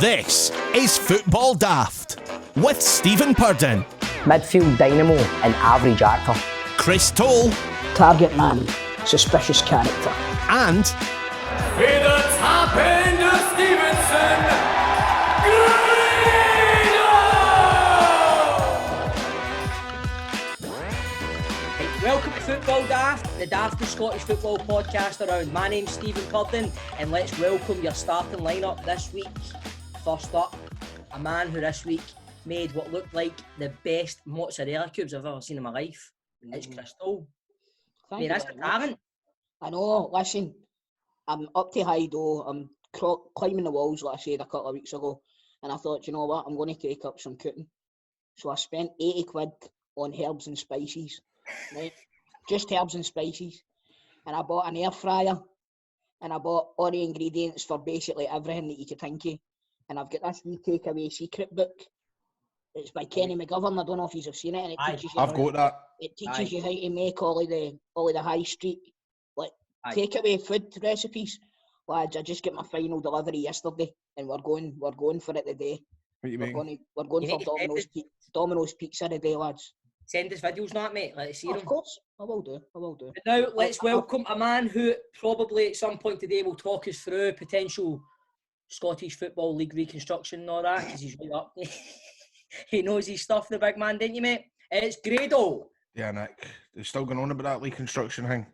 This is Football Daft with Stephen Purden, midfield dynamo and average actor, Chris Toal, target man, suspicious character, and With the top end of Stevenson, Right, welcome to Football Daft, the daftest Scottish football podcast around. My name's Stephen Purden, and let's welcome your starting lineup this week. First up, a man who this week made what looked like the best mozzarella cubes I've ever seen in my life. It's Chris Toal. Mate, that's a talent. I know, listen, I'm up to high though. I'm climbing the walls, like I said a couple of weeks ago, and I thought, you know what, I'm going to take up some cooking. So I spent 80 quid on herbs and spices, right? Just herbs and spices. And I bought an air fryer, and I bought all the ingredients for basically everything that you could think of. And I've got this wee takeaway secret book. It's by Kenny McGovern. I don't know if you've seen it, and it teaches you. I've got that. It teaches you how to make all of the high street takeaway food recipes. Lads, I just got my final delivery yesterday, and we're going for it today. What you mean? We're going for Domino's pizza today, lads. Send us videos on that, mate. Let's see them. Of course, I will do. But now, let's welcome a man who probably at some point today will talk us through potential Scottish Football League reconstruction and all that, because he's right up. He knows his stuff, the big man, didn't you, mate? It's Grado. Yeah, Nick. They're still going on about that reconstruction thing.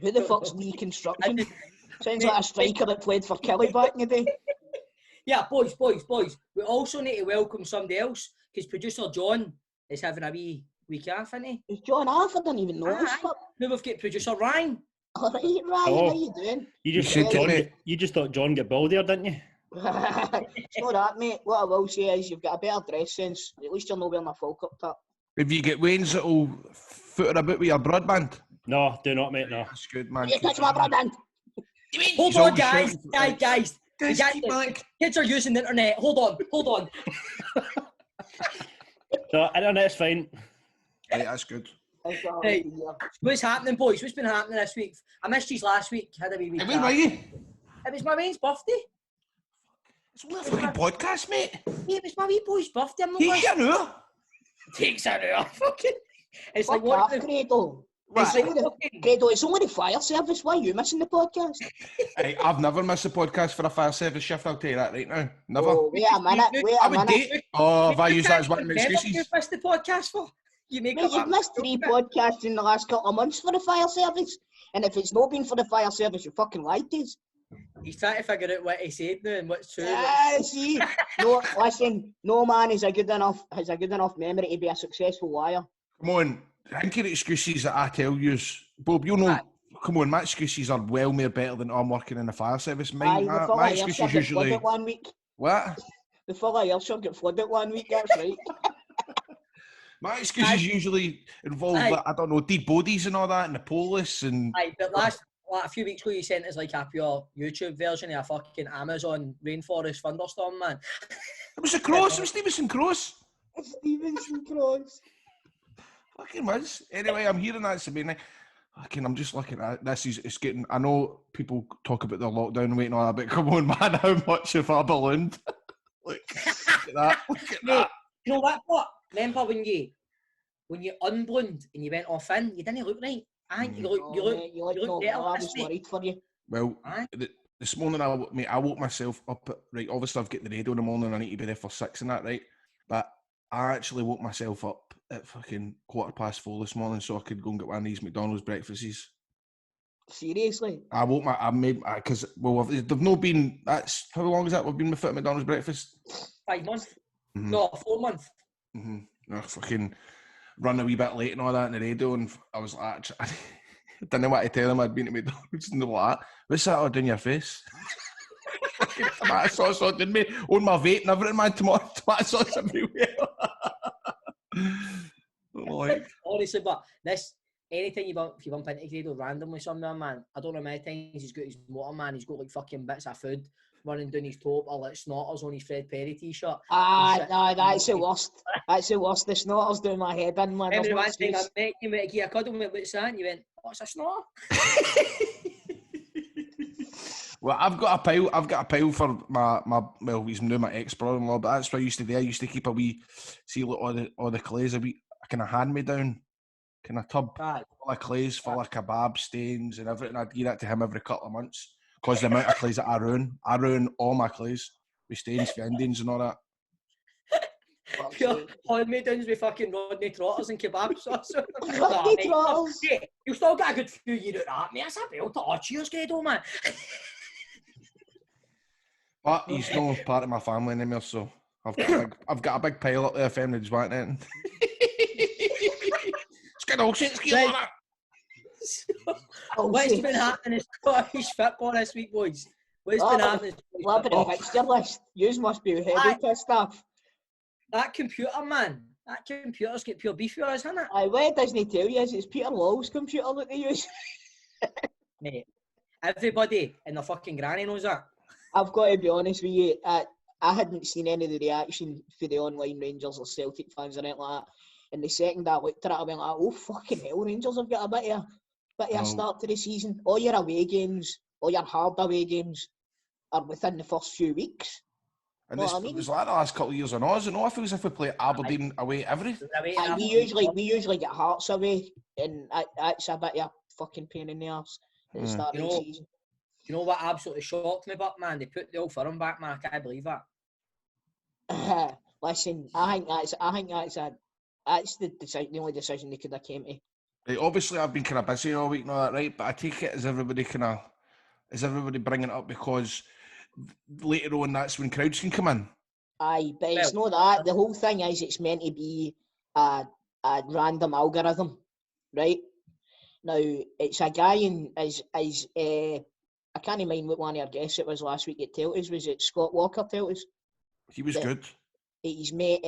Who the fuck's reconstruction? Sounds like a striker that played for Kelly back in the day. Yeah, boys. We also need to welcome somebody else, because producer John is having a wee week off, isn't he? Is John off? I didn't even know this. Now we've got producer Ryan. All right, Ryan, how you doing? You just thought John got ball there, didn't you? It's not that, mate. What I will say is you've got a better dress sense. At least you're not wearing a full cup top. If you get Wayne's that'll foot her about with your broadband. No, do not, mate, no. That's good, man. You touch my broadband. Hold on, guys. Kids are using the internet. Hold on. No, internet's fine. Right, that's good. Hey, what's happening, boys? What's been happening this week? I missed you last week. Had a wee week. Where were you? It was my mate's birthday. It's only a fucking podcast, mate. Yeah, it was my wee boy's birthday. I'm not Takes you an hour. Takes an hour. Fucking. It's like what? what? Grado. It's like Grado, it's only the fire service. Why are you missing the podcast? Hey, I've never missed a podcast for a fire service shift, I'll tell you that right now. Never. Oh, wait a minute. Oh, have I used that as one of my excuses? You've missed the podcast for? You've missed 3 podcasts in the last couple of months for the fire service. And if it's not been for the fire service, you fucking lied to us. He's trying to figure out what he said now and what's true. See, no, listen, no man has a good enough memory to be a successful liar. Come on, think of the excuses that I tell you. Bob, you know, come on, my excuses are well more better than I'm working in the fire service. My excuses usually... One week. What? The fella Ayrshire got flooded 1 week, that's right. My excuses usually involve, I don't know, dead bodies and all that, and the police and... But a few weeks ago, you sent us like a pure YouTube version of a fucking Amazon rainforest thunderstorm, man. It was a cross. It was Stevenson Cross. It's Stevenson Cross. Fucking was. Anyway, I'm hearing that Sabine. I'm just looking at it. It's getting. I know people talk about their lockdown weight and all that, but come on, man, how much have I ballooned? Look at that. Look at that. You know what? Remember when you unballooned and you went off in, you didn't look right. I think you look better. I was worried for you. Well, this morning I woke myself up. Right, obviously I've got the radio in the morning. I need to be there for 6 and that, right? But I actually woke myself up at fucking 4:15 this morning so I could go and get one of these McDonald's breakfasts. Seriously? Because they've not been. That's how long is that? We've been without McDonald's breakfast. 5 months. Mm-hmm. No, 4 months. Mm-hmm. I fucking run a wee bit late and all that in the radio, and I was like, I didn't know what to tell them. I'd been to McDonald's and they were like, "What's that all down your face?" Tomato sauce all down me on my vape and everything, man. Tomato sauce everywhere. Honestly, but anything you bump into Grado randomly somewhere, man, I don't know how many times he's got his motor, man. He's got like fucking bits of food running down his top or like snorters on his Fred Perry t-shirt. No, that's the worst. That's the worst. The snorters doing my head in, man. Remember the one time I met you with a gear cuddle and went, "What's that?" And you went, "What's a snorter?" Well, I've got a pile for my well, he's now my ex-brother-in-law, but that's what I used to do. I used to keep a wee, see like, all the clays, a wee kind of hand-me-down kind of tub Aye. full of clays, full of kebab stains and everything. I'd give that to him every couple of months because the amount of clays that I ruin all my clays with stains, fendings and all that. Pure hand-me-downs with fucking Rodney Trotters and kebab sauce. Rodney Trotters. Yeah, you still got a good few years out of that, mate. That's a belter. Oh, cheers, Grado, man. But he's no part of my family anymore, so I've got a big pile up there. Family just want it. It's got all sense. What's been happening in Scottish football this week, boys? What's been happening? Lapping a fixture list. Yous must be heavy pissed off. That computer, man. That computer's got pure beef with us, hasn't it? Aye, what doesn't he tell you is it's Peter Law's computer that they use. Mate, everybody and their fucking granny knows that. I've got to be honest with you, I hadn't seen any of the reaction for the online Rangers or Celtic fans or anything like that. And the second I looked at it, I went like, oh fucking hell, Rangers have got a bit of a start to the season. All your away games, all your hard away games are within the first few weeks. And it was like the last couple of years on us, and I feel as if we play Aberdeen away every. We usually get Hearts away, and that's a bit of a fucking pain in the arse at the start of the season. You know what absolutely shocked me, but man, they put the Old Firm back, man. I can't believe that. Listen, I think that's the only decision they could have came to. Right, obviously, I've been kind of busy all week and all that, right? But I take it as everybody bringing it up because later on that's when crowds can come in. Aye, but it's not that. The whole thing is it's meant to be a random algorithm, right? Now it's a guy in I can't mind what one of our guests it was last week at Teltis. Was it Scott Walker Teltis? He was good. His mate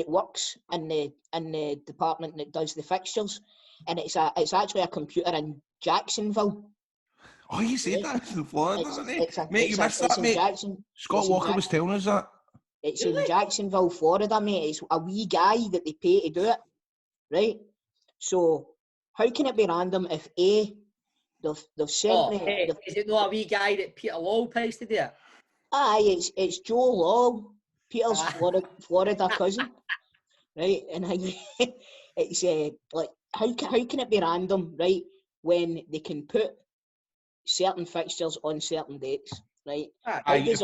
works in the department that does the fixtures, and it's actually a computer in Jacksonville. Oh, you said that in Florida, doesn't he? Mate, you missed that, mate. Scott Walker was telling us that. It's in Jacksonville, Florida, mate. It's a wee guy that they pay to do it, right? So how can it be random if they've sent me? Is it not a wee guy that Peter Law pays to do it? Aye, it's Joe Law, Peter's Florida cousin, right? And it's like how can it be random, right? When they can put certain fixtures on certain dates, right? How is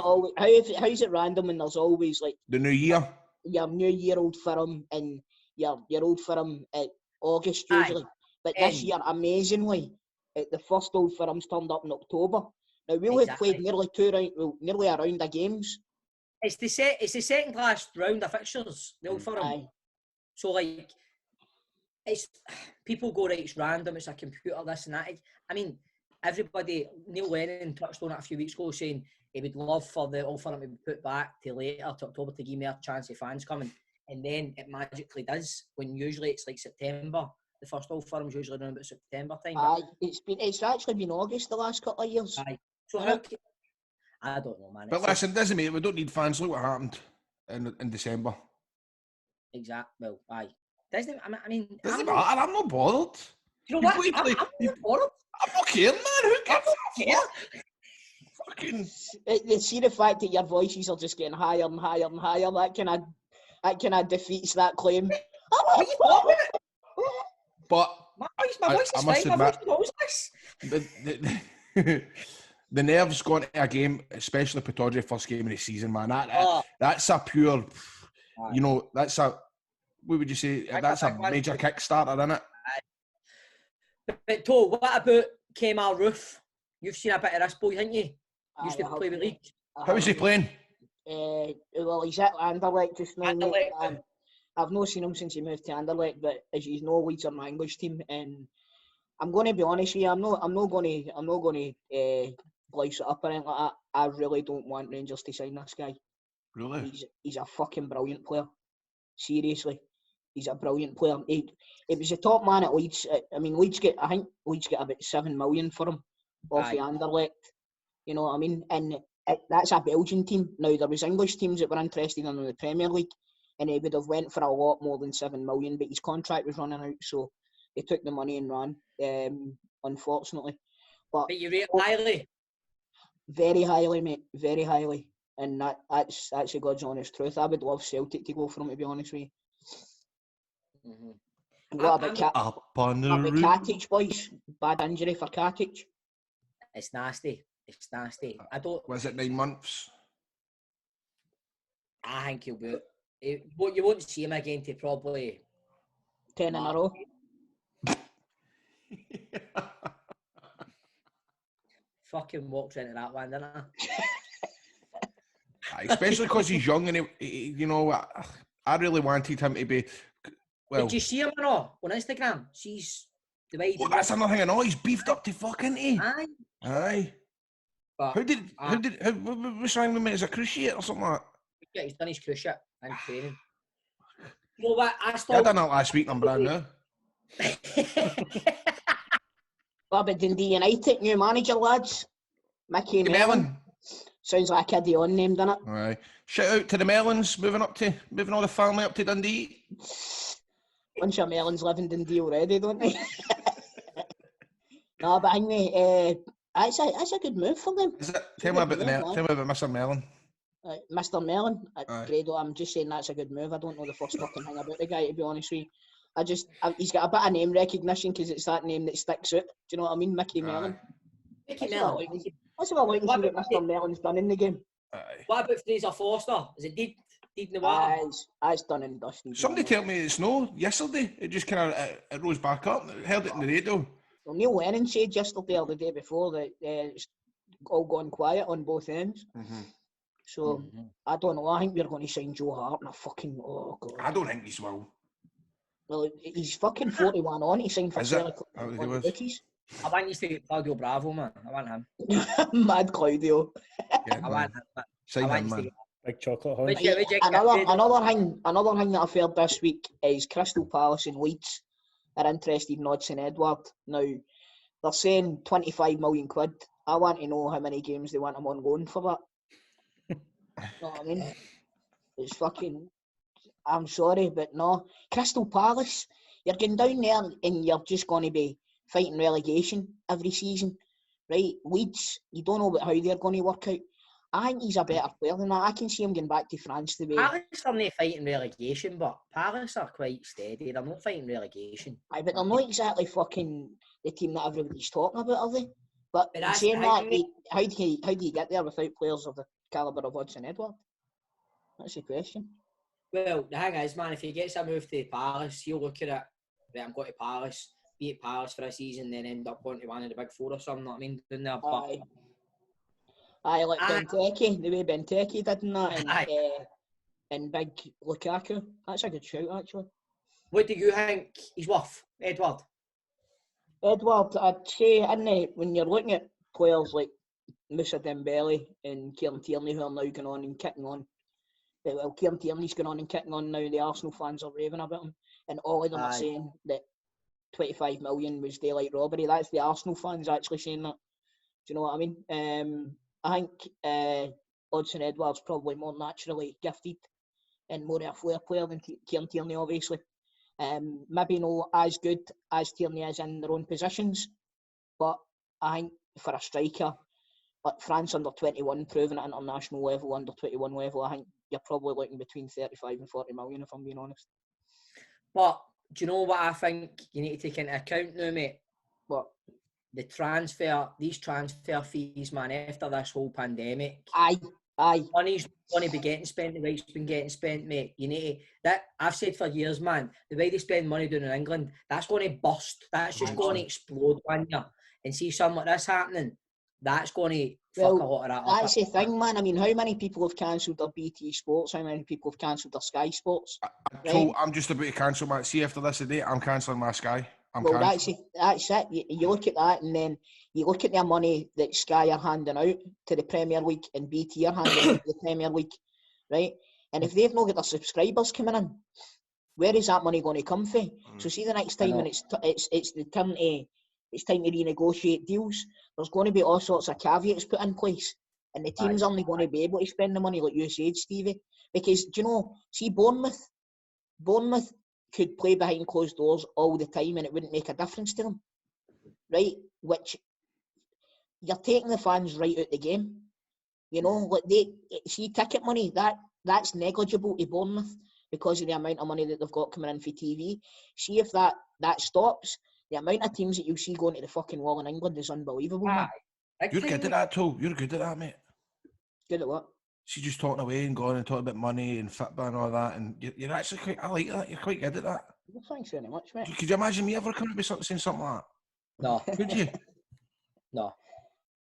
it random when there's always like the new year, your New Year Old Firm and your Old Firm at August usually, but this year amazingly, the first Old Firm's turned up in October. Now we'll have played nearly a round of games. It's the second last round of fixtures, the Old Firm. Aye. So like, it's people go right. It's random. It's a computer. This and that. I mean, everybody. Neil Lennon touched on it a few weeks ago, saying he would love for the Old Firm to be put back to later to October to give me a chance of fans coming, and then it magically does. When usually it's like September. The first Old Firm's usually around about September time. Aye, it's actually been August the last couple of years. Aye. So how? I don't know, man. But listen, doesn't mean we don't need fans. Look what happened in December. Exactly. Well, aye. Doesn't it? I mean, doesn't matter. I'm not bothered. You know what? I'm not bothered. I'm not caring, man. Who cares? Fucking. See the fact that your voices are just getting higher and higher and higher. That kind of defeats that claim. What are you talking about? But my voice is fine. My voice is nice. The nerves going to a game, especially Pataudry first game of the season, man. That's a pure, you know, that's a, what would you say? That's a major kickstarter, isn't it? But Toal, what about Kemal Roof? You've seen a bit of this boy, haven't you? Used to play with Leeds. How is he playing? Well, he's at Anderlecht just now. I've not seen him since he moved to Anderlecht, but as you know, Leeds are my English team, and I'm going to be honest with you. I'm not going to slice it up or anything like that. I really don't want Rangers to sign this guy. Really? He's a fucking brilliant player. Seriously, he's a brilliant player. He was a top man at Leeds. I think Leeds get about 7 million for him off the Anderlecht. You know what I mean? And that's a Belgian team. Now there was English teams that were interested in the Premier League, and he would have went for a lot more than 7 million. But his contract was running out, so they took the money and ran. Unfortunately, but you rate highly. Very highly, mate. Very highly. And that's the God's honest truth. I would love Celtic to go for him, to be honest with you. Mm-hmm. And what about Up on the roof. Katic, boys? Bad injury for Katic. It's nasty. It's nasty. I don't. Was it 9 months? I think he'll be. You won't see him again to probably 10 in a row. fucking walks into that one, didn't I? Especially because he's young and he, you know, I really wanted him to be. Well, did you see him or not on Instagram? She's the way. Well, that's another thing I know. He's beefed up to fucking he. Aye. But what's wrong with me? Is it a cruciate or something like that? Yeah, he's done his cruciate and training. You know what? I done that last week. I'm brand new. What about Dundee United? New manager, lads. Mickey Mellon. Sounds like a kiddie on name, doesn't it? Aye. Shout out to the Mellons moving all the family up to Dundee. Bunch of Mellons live in Dundee already, don't they? No, but anyway, that's a good move for them. Is it? Tell me about Mr. Mellon. Mr. Mellon, Grado, I'm just saying that's a good move. I don't know the first fucking thing about the guy, to be honest with you. He's got a bit of name recognition because it's that name that sticks out. Do you know what I mean? Mickey Mellon. Mickey Mellon. What's about like to see what Mr. Mellon's done in the game? What about Fraser Forster? Is it deep in the water? It's done and dusted. Somebody told me it's no yesterday. It just kind of it rose back up. I heard it in the radio. Well, Neil Lennon said yesterday or the day before that it's all gone quiet on both ends. Mm-hmm. So I don't know. I think we're going to sign Joe Hart and a fucking God. I don't think he's will. Well, he's fucking 41 on. He signed for the bookies. I want you to get Claudio Bravo, man. I want him. Mad Claudio. Yeah, I want him. Sign him, man. Big chocolate horn. Another thing that I've heard this week is Crystal Palace and Leeds are interested in Odsonne Edouard. Now, they're saying 25 million quid. I want to know how many games they want him on loan for that. You know what I mean? It's fucking... I'm sorry, but no. Crystal Palace, you're going down there and you're just going to be fighting relegation every season, right? Leeds, you don't know how they're going to work out. I think he's a better player than that. I can see him going back to France the way. Palace are not fighting relegation, but Palace are quite steady. They're not fighting relegation. Aye, but they're not exactly fucking the team that everybody's talking about, are they? But saying that, how do you get there without players of the calibre of Odsonne Edouard? That's the question. Well, the thing is, man, if he gets a move to Palace, he'll look at it. Right, I'm going to Palace, be at Palace for a season, then end up going to one of the big four or something. I mean, doing there. Aye, like Benteke, the way Benteke did in that, and big Lukaku. That's a good shout, actually. What do you think he's worth, Edward? Edward, I'd say, when you're looking at players like Moussa Dembele and Kieran Tierney, who are now going on and kicking on. Well, Kieran Tierney's going on and kicking on now. The Arsenal fans are raving about him, and all of them are saying that 25 million was daylight robbery. That's the Arsenal fans actually saying that. Do you know what I mean? I think Odsonne Edouard's probably more naturally gifted and more of a flair player than Kieran Tierney, obviously. Maybe not as good as Tierney is in their own positions, but I think for a striker, like France under 21, proving at international level, under 21 level, I think you're probably looking between 35 and 40 million, if I'm being honest. But do you know what I think you need to take into account now, mate? What? These transfer fees, man, after this whole pandemic. Aye. Money's going to be getting spent the way it's been getting spent, mate. You need to, that I've said for years, man, the way they spend money down in England, that's going to burst. That's just going to explode one year. And see something like this happening, that's going to fuck a lot of that up. That's the thing, man. I mean, how many people have cancelled their BT Sports? How many people have cancelled their Sky Sports? I'm just about to cancel my... See, after this today, I'm cancelling my Sky. That's it. You look at that, and then you look at the money that Sky are handing out to the Premier League and BT are handing out to the Premier League, right? And if they've not got their subscribers coming in, where is that money going to come from? So see, the next time when it's the turn to... It's time to renegotiate deals. There's going to be all sorts of caveats put in place. And the team's only going to be able to spend the money, like you said, Stevie. Because, do you know, see, Bournemouth could play behind closed doors all the time and it wouldn't make a difference to them. Right? Which you're taking the fans right out the game. You know, like they see ticket money, that's negligible to Bournemouth because of the amount of money that they've got coming in for TV. See if that stops, the amount of teams that you'll see going to the fucking wall in England is unbelievable. Man. You're good at that, Toal. You're good at that, mate. Good at what? She's just talking away and going and talking about money and football and all that, and you're actually quite. I like that. You're quite good at that. Well, thanks very much, mate. Could you imagine me ever coming up with something saying something like No, that? Could you? no.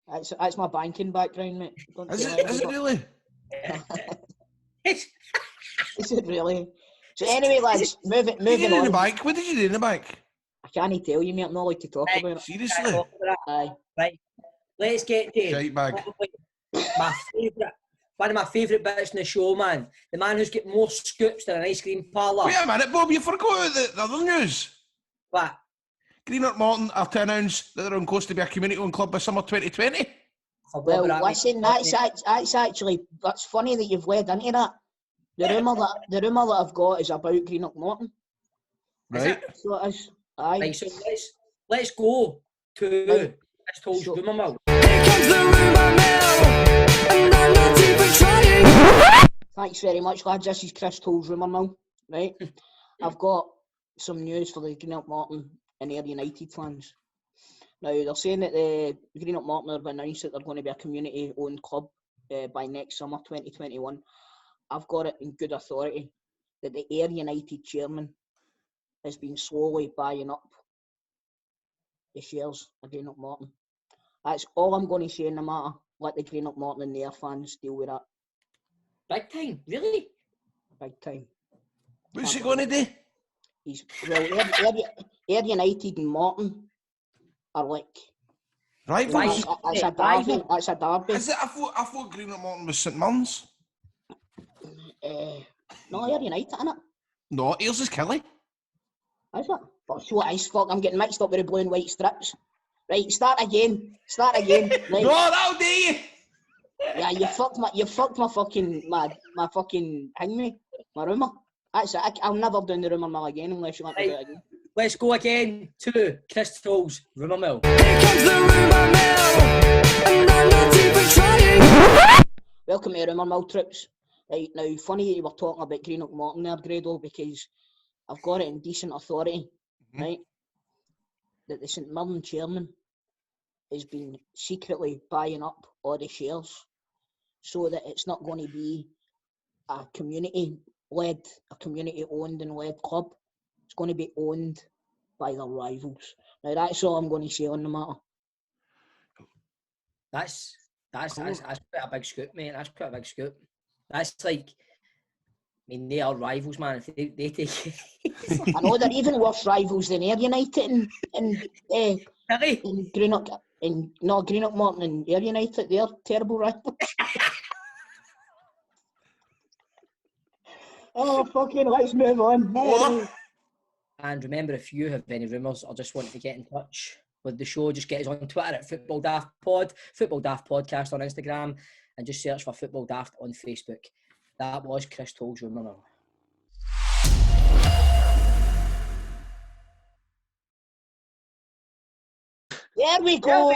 That's my banking background, mate. Don't Is tell it? Is it anybody. really? Is it really? So anyway, lads, moving What did you do in the on. bank? What did you do in the bank? I can't tell you, mate. I'm not allowed to talk about it. Seriously? Aye. Right, let's get to Shite bag. probably one of my favourite bits in the show, man. The man who's got more scoops than an ice cream parlour. Wait a minute, Bob. You forgot the other news. What? Greenock Morton are to announce that they're on course to be a community-owned club by summer 2020. Well, listen, that's actually funny that you've led into that. The rumour that I've got is about Greenock Morton. Right. So it is. Aye. Right, so let's go to Chris Toal's Sure. rumour mill. Thanks very much, lads. This is Chris Toal's rumour mill. Right. I've got some news for the Greenock Morton and Ayr United fans. Now, they're saying that the Greenock Morton have announced that they're going to be a community-owned club by next summer, 2021. I've got it in good authority that the Ayr United chairman has been slowly buying up the shares of Greenock Morton. That's all I'm going to say in the matter. Let the Greenock Morton and their fans deal with that. Big time, really? Big time. What's he going to do? Ayr United and Morton are like... Rivals? That's a derby. That's a derby. Is it? I thought Greenock Morton was St Munn's. No, Ayr United, innit? No, Ayers is Kelly. Is it? But so it is, fuck, I'm getting mixed up with the blue and white strips. Right, start again. Right. No, that'll do you. Yeah, you fucked my fucking hang me, my rumour. That's it. I'll never do the rumour mill again unless you want to do it again. Let's go again to Chris Toal's rumour mill. Welcome to the rumour mill, troops. Right, now, funny that you were talking about Greenock Morton there, Grado, because I've got it in decent authority, right, that the St Mirren chairman has been secretly buying up all the shares so that it's not going to be a community-owned and led club. It's going to be owned by their rivals. Now, that's all I'm going to say on the matter. That's quite a big scoop, mate. That's quite a big scoop. That's like, I mean, they are rivals, man. If they take I know they're even worse rivals than Ayr United and Greenock. Greenock Morton and Ayr United, they're terrible rivals. Oh, fucking, let's move on. And remember, if you have any rumours or just want to get in touch with the show, just get us on Twitter at Football Daft Pod, Football Daft Podcast on Instagram, and just search for Football Daft on Facebook. That was Chris Toal's rumour mill. There we go.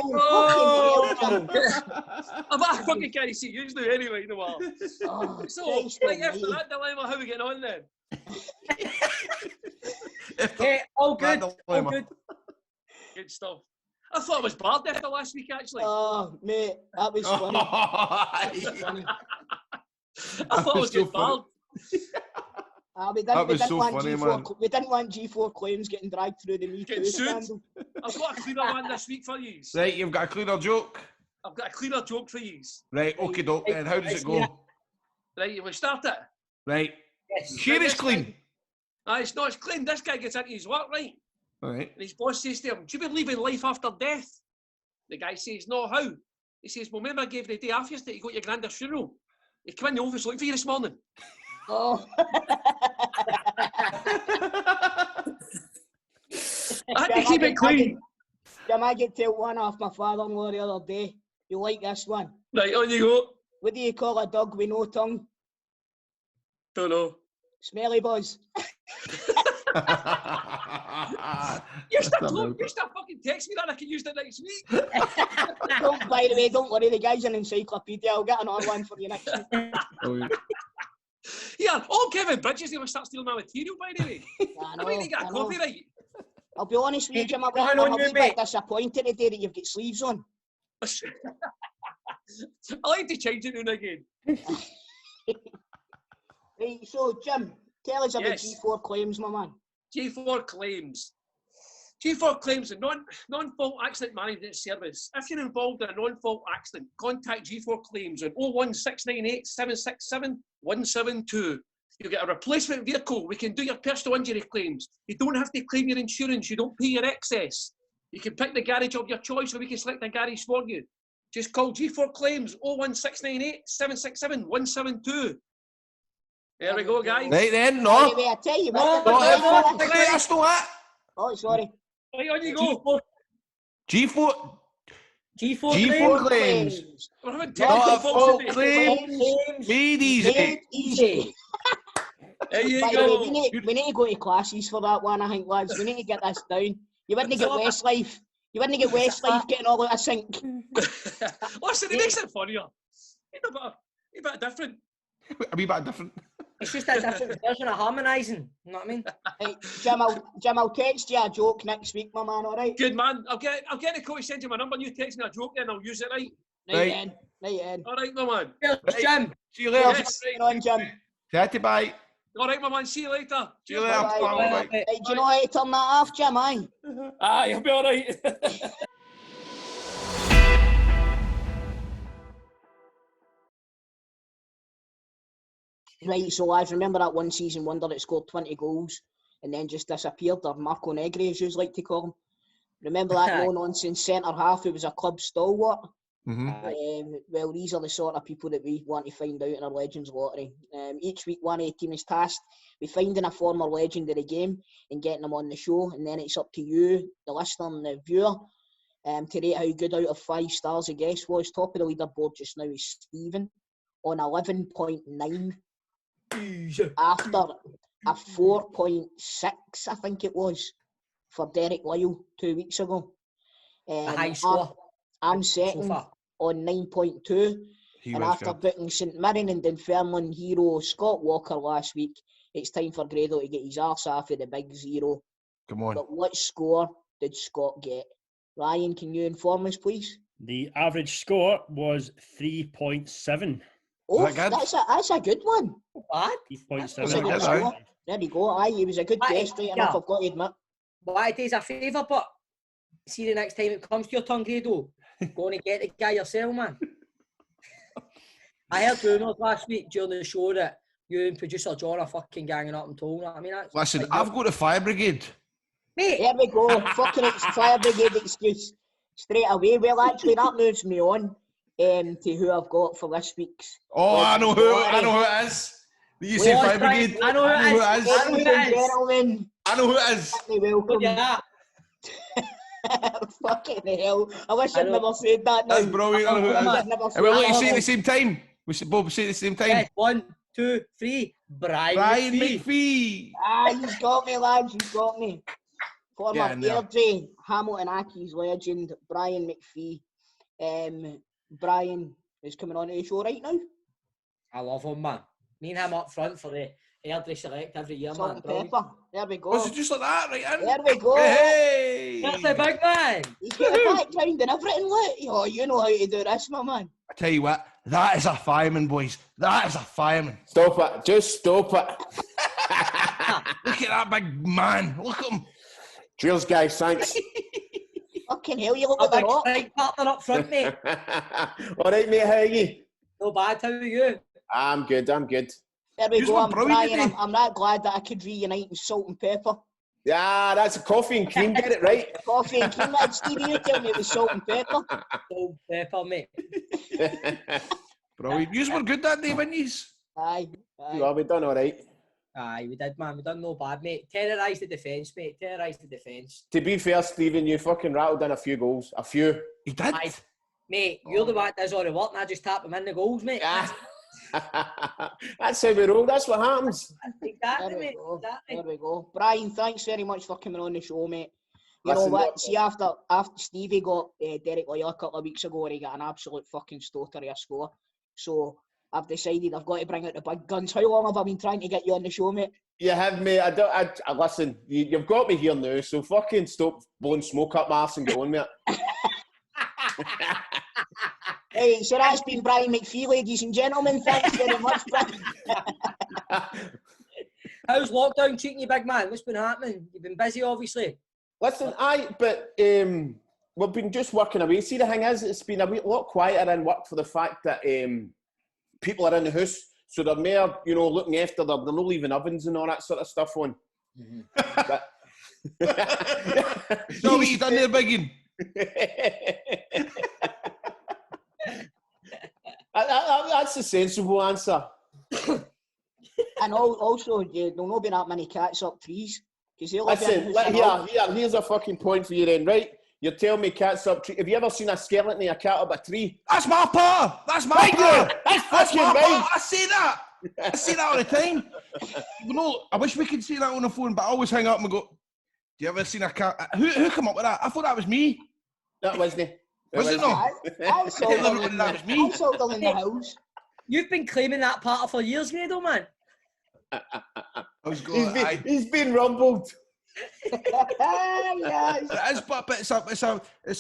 I fucking can't see you now anyway, no matter. Oh, So, right after that dilemma, how are we getting on then? Okay, all good. All good. Good stuff. I thought it was bad after last week, actually. Oh, mate, that was funny. I thought it was good bad. We didn't want G4 claims getting dragged through the Me Too scandal. I've got a cleaner one this week for you. Right, you've got a cleaner joke. I've got a cleaner joke for you. Right, okie doke then. How does it go? Right, we start it. Right. Yes. Sure it's clean. It's not, it's clean. This guy gets into his work, right? Right. And his boss says to him, do you believe in life after death? The guy says, no, how? He says, well, remember I gave you the day after yesterday, you got your granddad's funeral. He came in the office looking for you this morning. Oh. I had to keep it clean. I get to one off my father-in-law the other day. You like this one? Right, on you go. What do you call a dog with no tongue? Don't know. Smelly buzz. You still fucking text me that I can use that next week. Don't By the way, don't worry, the guy's an encyclopedia. I'll get another one for you next week. Yeah, all Kevin Bridges never start stealing my material, by the way. I know, I mean, you get I a know. copyright. I'll be honest with you, Jim. I'm Nothing a on you, wee mate. bit disappointed today that you've got sleeves on. I like to change it now and again. Right, so Jim, tell us about Yes. G4 claims, my man. G4 claims. G4 claims a non-fault accident management service. If you're involved in a non-fault accident, contact G4 claims on 01698 767 172. You get a replacement vehicle. We can do your personal injury claims. You don't have to claim your insurance. You don't pay your excess. You can pick the garage of your choice, or we can select a garage for you. Just call G4 claims 01698 767 172. There we go, guys. Right then, By no. the way, I tell you No, what. no, That's not that. Oh, sorry. Right, on you go. G4. G4 G4 claims. claims. We're having Not technical a fault difficulties. claim. Made easy. Made easy. There you By the way, go. we need to go to classes for that one, I think, lads. We need to get this down. You wouldn't get Westlife. You wouldn't get Westlife getting all out of sync. Listen, it makes it funnier. It's a bit different. A wee bit different. It's just a different version of harmonising. You know what I mean? Right, Jim, I'll text you a joke next week, my man, alright? Good man. I'll get the coach send you my number. You text me a joke, then I'll use it. Right. Right then. All right, my man. Cheers, Jim. See you later. Yes. Right on, Jim. Chatty bye. All right, my man. See you later. See you Cheers, later. man. Bye, Bye, bye. bye. Hey, do you know how to turn that off, Jim, aye? Ah, you'll be all right. Right, so lads, remember that one season wonder that scored 20 goals and then just disappeared, or Marco Negri, as you like to call him? Remember that no-nonsense centre-half who was a club stalwart? Well, these are the sort of people that we want to find out in our Legends Lottery. Each week, one A team is tasked with finding a former legend of the game and getting them on the show, and then it's up to you, the listener and the viewer, to rate how good out of 5 stars the guest was. Top of the leaderboard just now is Stephen on 11.9 after a 4.6, I think it was, for Derek Lyle 2 weeks ago. A high score. I'm second So far. on 9.2. And after booking St Mirren and Dunfermline hero Scott Walker last week, it's time for Grado to get his arse off of the big 0. Come on. But what score did Scott get? Ryan, can you inform us, please? The average score was 3.7. Oh, Is that good? that's a good one. Bad. 'That's a 3.7. good good, score. There you go. Aye, he was a good Aye, guest, right yeah. enough, I've got to admit. But I do us a favour, but see the next time it comes to your tongue, Grado, go and get the guy yourself, man. I heard rumours last week during the show that you and producer John are fucking ganging up and told. I mean, that's Listen, like, I've got a fire brigade. mate. There we go. Fucking fire brigade excuse straight away. Well, actually, that moves me on to who I've got for this week's. Oh, I know who it is. You say Well, fire brigade. I know who it is. Ladies and gentlemen, I know who it is. welcome. Yeah. Fucking hell. I wish I I'd know. never said that now. That's brilliant. I know who I wish it I'd is. never And said we'll let that. you say it at the same time. We should both say it at the same time. Yeah, 1, 2, 3. Brian McPhee. Ah, you've got me, lads. You've got me. Former Yeah, no. Airdire, Hamilton Accies legend, Brian McPhee. Brian is coming on to the show right now. I love him, man. Me and him up front for the Airdrie Select every year, Salt man. and Brilliant. pepper. There we go. Was it just like that, right in? There we go. Hey! That's the big man. He's got a background and everything, look. Oh, you know how to do this, my man. I tell you what, that is a fireman, boys. That is a fireman. Stop it. Just stop it. Look at that big man. Look at him. Cheers, guys. Thanks. Fucking hell, you look A like the big rock. strike partner up front, mate. All right, mate. How are you? No bad, how are you? I'm good. I'm good. There we Yous go. were I'm brilliant Brian. today. I'm that glad that I could reunite with Salt and Pepper. Yeah, that's a coffee and cream. Get it right. Coffee and cream, lad. Stevie, you tell me it was Salt and Pepper. Salt pepper, mate. Brilliant. Yous were good that day, weren't yous? Aye. Well, we done all right. Aye, we did, man. We done no bad, mate. Terrorised the defence, mate. Terrorised the defence. To be fair, Stephen, you fucking rattled in a few goals. A few. He did. Aye. Mate, you're the one that does all the work and I just tap them in the goals, mate. Yeah. That's how we roll. That's what happens. Exactly, There we mate. go. Exactly. There we go. Brian, thanks very much for coming on the show, mate. You know Listen, what? look- See, after Stevie got Derek Lyle a couple of weeks ago, he got an absolute fucking stoter of a score. So I've decided I've got to bring out the big guns. How long have I been trying to get you on the show, mate? You have me. I listen. You've got me here now, so fucking stop blowing smoke up my arse and get on with it. Hey, so that's been Brian McPhee, ladies and gentlemen. Thanks very much, Brian. How's lockdown treating you, big man? What's been happening? You've been busy, obviously. Listen, we've been just working away. See, the thing is, it's been a lot quieter in work for the fact that people are in the house, so they're more, looking after they're not leaving ovens and all that sort of stuff on. But, So what you done there, biggin? That's the sensible answer. And also, there'll not be that many cats up trees. Listen, here's a fucking point for you then, right? You're telling me cats up tree. Have you ever seen a skeleton of a cat up a tree? That's my pa! That's my pa! That's fucking my right! pa! I say that! I say that all the time. I wish we could say that on the phone, but I always hang up and go, do you ever seen a cat? Who come up with that? I thought that was me. That wasn't. Was it not? I saw them in That was me. the house. You've been claiming that part for years, Grado, man. I was going, He's been rumbled. Yes. It is, but it's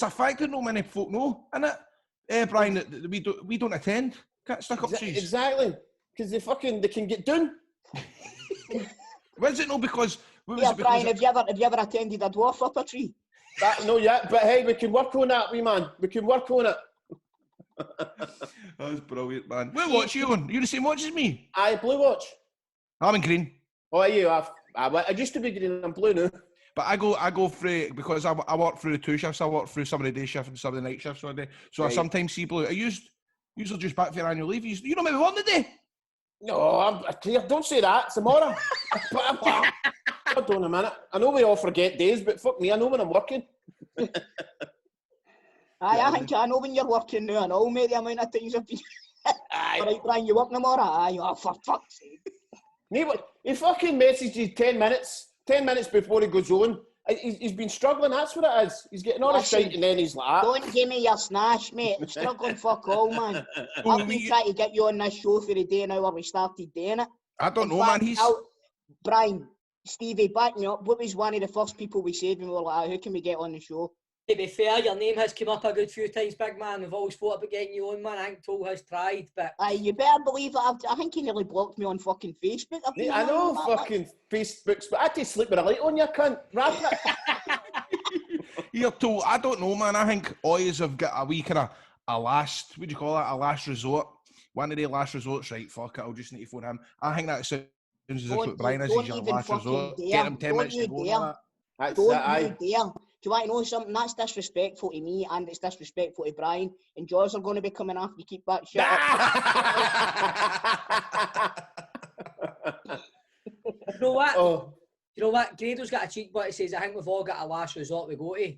a fact that not many folk know, isn't it? Brian, that we don't attend. Can't stuck up trees. Exactly, because they can get done. Was it not because? Yeah, Brian, have you ever attended a dwarf up a tree? No, yet, but hey, we can work on that, wee man. We can work on it. That's brilliant, man. What watch you on? You the same watch as me? Aye, blue watch. I'm in green. Oh, are you? I used to be green. I'm blue now. But I go through, because I work through the two shifts. I work through some of the day shift and some of the night shifts all day. So Right. I sometimes see blue. I usually just back for your annual leave. You know maybe one today? No, don't say that. Tomorrow. Hold on a minute. I know we all forget days, but fuck me, I know when I'm working. I think I know when you're working now and all, mate, the amount of times I've been... Right, Brian, you work tomorrow? Aye, oh, for fuck's sake. He fucking messaged you 10 minutes before he goes on. He's been struggling, that's what it is. He's getting all the shite and then he's like... Don't give me your snash, mate. I'm struggling fuck all, man. I've been trying to get you on this show for the day now where we started doing it. I don't know, man. Brian, Stevie, back me up. What was one of the first people we said when we were like, who can we get on the show? To be fair, your name has come up a good few times, big man. We've always thought about getting you on, man. I think Toal has tried, but... Aye, you better believe it. I think he nearly blocked me on fucking Facebook. I know, fucking Facebooks, but I had to sleep with a light on, you cunt. Wrap it. You're Toal, I don't know, man. I think always have got a wee kind of a last, what do you call it? A last resort. One of the last resorts, right? Fuck it, I'll just need to phone him. I think that sounds as if what Brian is your last resort. Get him 10 minutes to go on that. Don't you dare. Do you want to know something? That's disrespectful to me and it's disrespectful to Brian. And Jaws are going to be coming after you keep that shit up. You know what? You know what? Grado's got a cheek but he says, I think we've all got a last resort we go to.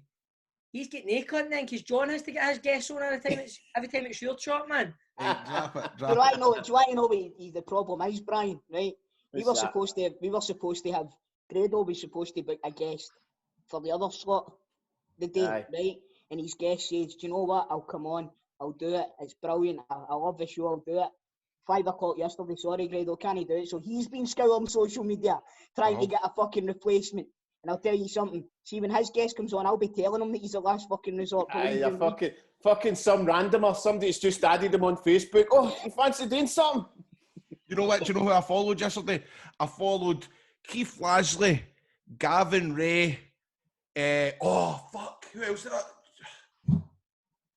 He's getting a cunt then because John has to get his guests on every time it's your shot, man. Hey, drop it. Do you want to know what the problem is, Brian? Right? We were supposed to have Grado was supposed to be a guest for the other slot the day, right? And his guest says, do you know what? I'll come on. I'll do it. It's brilliant. I love the show. I'll do it. 5 o'clock yesterday. Sorry, Grado, can he do it? So he's been scouring social media trying to get a fucking replacement. And I'll tell you something. See, when his guest comes on, I'll be telling him that he's the last fucking resort. Fucking some randomer. Somebody's just added him on Facebook. Oh, you fancy doing something? You know what? Do you know who I followed yesterday? I followed Keith Lasley, Gavin Ray. Fuck. Who else did I?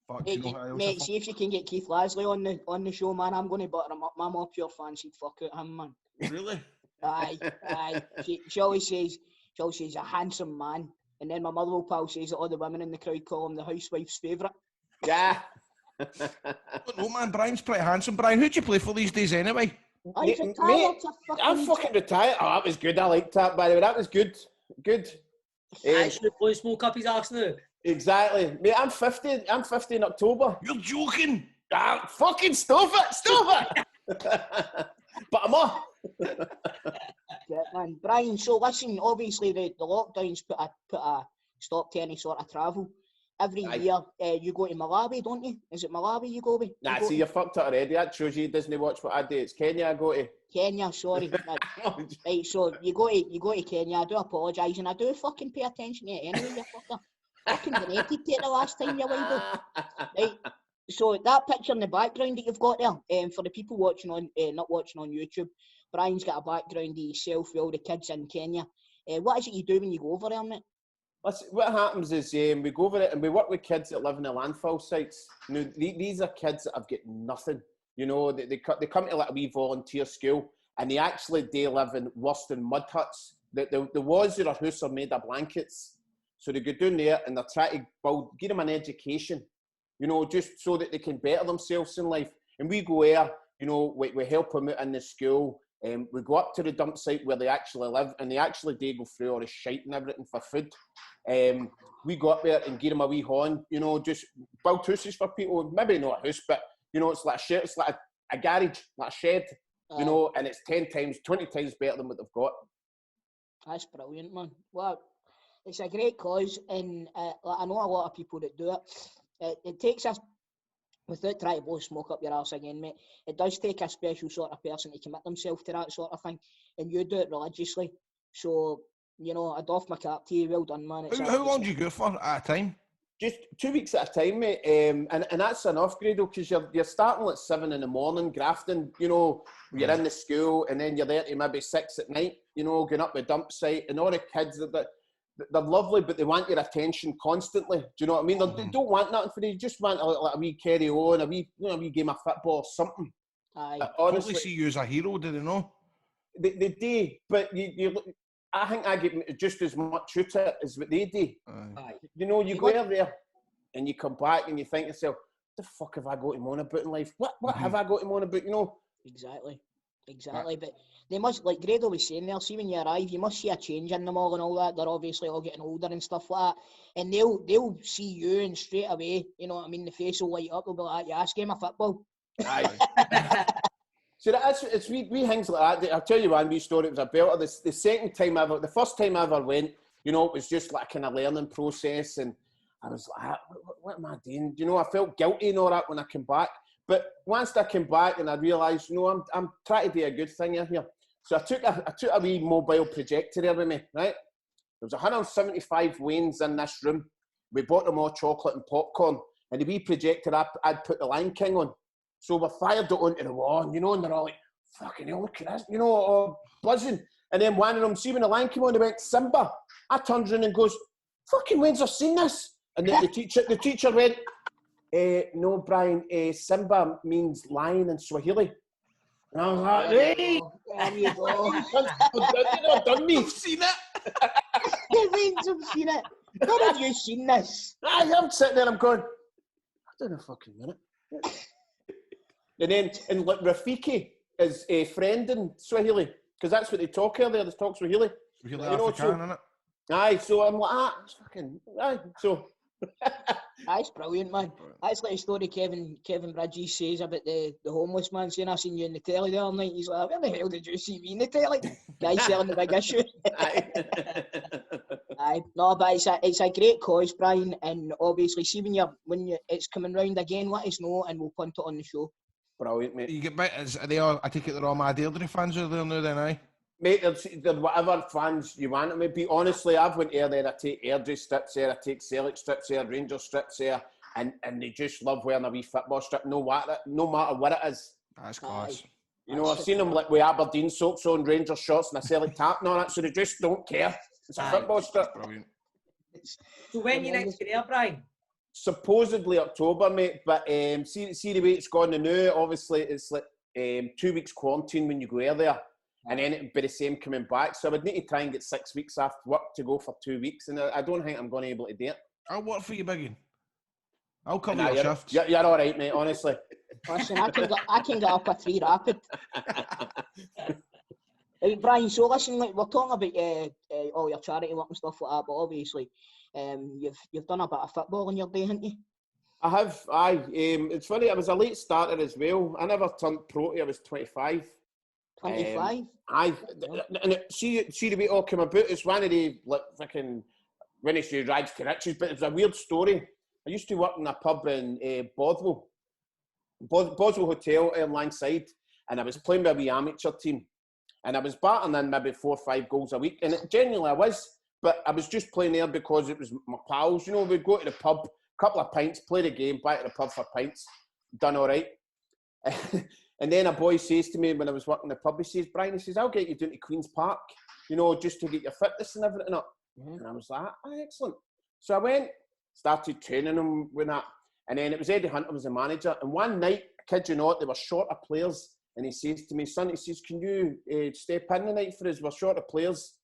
Fuck, you know who else mate, see if you can get Keith Lasley on the show, man. I'm going to butter him up. I'm a pure fancy. Fuck out him, man. Really? Aye. She always says he's a handsome man. And then my mother pal says that all the women in the crowd call him the housewife's favourite. Yeah. No, man, Brian's pretty handsome. Brian, who'd you play for these days anyway? Mate, I'm fucking retired. Oh, that was good. I liked that, by the way. That was good. Good. Actually, blowing smoke up his arse now. Exactly. Mate, I'm 50. I'm 50 in October. You're joking. Fucking stop it. But I'm off. Yeah, man. Brian, so listen, obviously the lockdown's put stopped any sort of travel. Every Aye. year, you go to Malawi, don't you? Is it Malawi you go with? Nah, see, you're fucked up already. That shows you Disney watch what I do. It's Kenya I go to. Kenya, sorry. Right, so you go to Kenya. I do apologise, and I do fucking pay attention to it anyway, you fucker. Fucking donated to it the last time you wild. Right. So that picture in the background that you've got there, for the people watching on, not watching on YouTube, Brian's got a background of himself with all the kids in Kenya. What is it you do when you go over there, mate? Listen, what happens is we go over it and we work with kids that live in the landfill sites. You know, these are kids that have got nothing. You know, they come to like a wee volunteer school and they live in worse than mud huts. The walls of their house are made of blankets. So they go down there and they're trying to give them an education, you know, just so that they can better themselves in life. And we go there, you know, we help them out in the school. We go up to the dump site where they actually live, and they actually do go through all the shite and everything for food. We go up there and give them a wee horn, you know, just build houses for people. Maybe not a house, but, you know, it's like a shed, it's like a garage, like a shed, you know, and it's 10 times, 20 times better than what they've got. That's brilliant, man. Well, it's a great cause, and I know a lot of people that do it. It takes us, without trying to blow smoke up your arse again, mate, it does take a special sort of person to commit themselves to that sort of thing, and you do it religiously. So, you know, I doff my cap to you. Well done, man. How long do you go for at a time? Just 2 weeks at a time, mate. And that's enough, Grado, because you're starting at 7 in the morning, grafting, you know, you're in the school, and then you're there to maybe 6 at night, you know, going up the dump site, and all the kids, they're lovely, but they want your attention constantly. Do you know what I mean? They don't want nothing for you. They just want a wee carry on, a wee game of football or something. Aye. Honestly, Probably see you as a hero, do they know? They do, but I think I get just as much out of it as what they do. Aye. You know, you go there and you come back and you think to yourself, what the fuck have I got to moan about in life? What have I got to moan about, you know? Exactly. But they must, like Grado was saying there, see when you arrive, you must see a change in them all and all that. They're obviously all getting older and stuff like that. And they'll see you and straight away, you know what I mean, the face will light up, they'll be like, yeah, it's game of football. Aye. So it's wee things like that. I'll tell you one wee story. It was a belter. The second time ever, the first time I ever went, you know, it was just like a kind of learning process, and I was like, what am I doing? You know, I felt guilty and all that when I came back. But once I came back and I realised, you know, I'm trying to do a good thing here. So I took a wee mobile projector there with me, right? There was 175 wains in this room. We bought them all chocolate and popcorn, and the wee projector I'd put the Lion King on. So we fired it onto the wall, you know, and they're all like, fucking hell, look at this, you know, buzzing. And then one of them, see when the line came on, they went, Simba. I turned around and goes, fucking when's I've seen this? And then the teacher went, no, Brian, Simba means lion in Swahili. And I was like, hey! There you go. You've done me. I've seen it. The Rangers have seen it. Where have you seen this? I'm sitting there, I'm going, I don't know, fucking minute. And then, like Rafiki is a friend in Swahili, because that's what they talk here. They talk Swahili. Swahili You know, Afrikaner, innit? Aye, so I'm like, it's fucking, aye, so. That's brilliant, man. That's like a story Kevin Bridges says about the homeless man saying, I seen you in the telly the other night. He's like, where the hell did you see me in the telly? Guy selling the big issue. Aye. Aye. No, but it's a great cause, Brian, and obviously, see when it's coming round again, let us know and we'll punt it on the show. Brilliant, mate. You get back, are they all, I take it they're all mad Airdrie fans are there now then, aye? Mate, they're whatever fans you want them to be. Honestly, I've went there, I take Airdrie strips there, I take Celtic strips there, Rangers strips there, and they just love wearing a wee football strip, no matter what it is. That's class. You know, I've seen them like with Aberdeen socks on, Rangers shorts and a Celtic tap and all that, so they just don't care. It's a football strip. Brilliant. So when you next get there, Brian? Supposedly October, mate, but see the way it's gone now, obviously it's like 2 weeks quarantine when you go there, and then it'd be the same coming back, so I would need to try and get 6 weeks after work to go for 2 weeks, and I don't think I'm going to be able to do it. I'll work for you, Biggin. I'll cover Nah, your shifts. You're all right, mate, honestly. Listen, I can get up a 3 rapid. Right, Brian, so listen, like, we're talking about all your charity work and stuff like that, but obviously you've done a bit of football in your day, haven't you? I have, aye. It's funny, I was a late starter as well. I never turned pro till I was 25. 25? Aye. And see the way it all came about, it's one of the, like, fucking when he says rags to riches, but it was a weird story. I used to work in a pub in Boswell Hotel, Langside, and I was playing with a wee amateur team, and I was batting in maybe 4 or 5 goals a week, and genuinely I was, but I was just playing there because it was my pals. You know, we'd go to the pub, couple of pints, play the game, back to the pub for pints, done all right. And then a boy says to me when I was working in the pub, he says, Brian, he says, I'll get you down to Queen's Park, you know, just to get your fitness and everything up. Mm-hmm. And I was like, excellent. So I went, started training him with that. And then it was Eddie Hunter was the manager. And one night, kid you not, they were short of players. And he says to me, son, he says, can you step in tonight for us? We're short of players.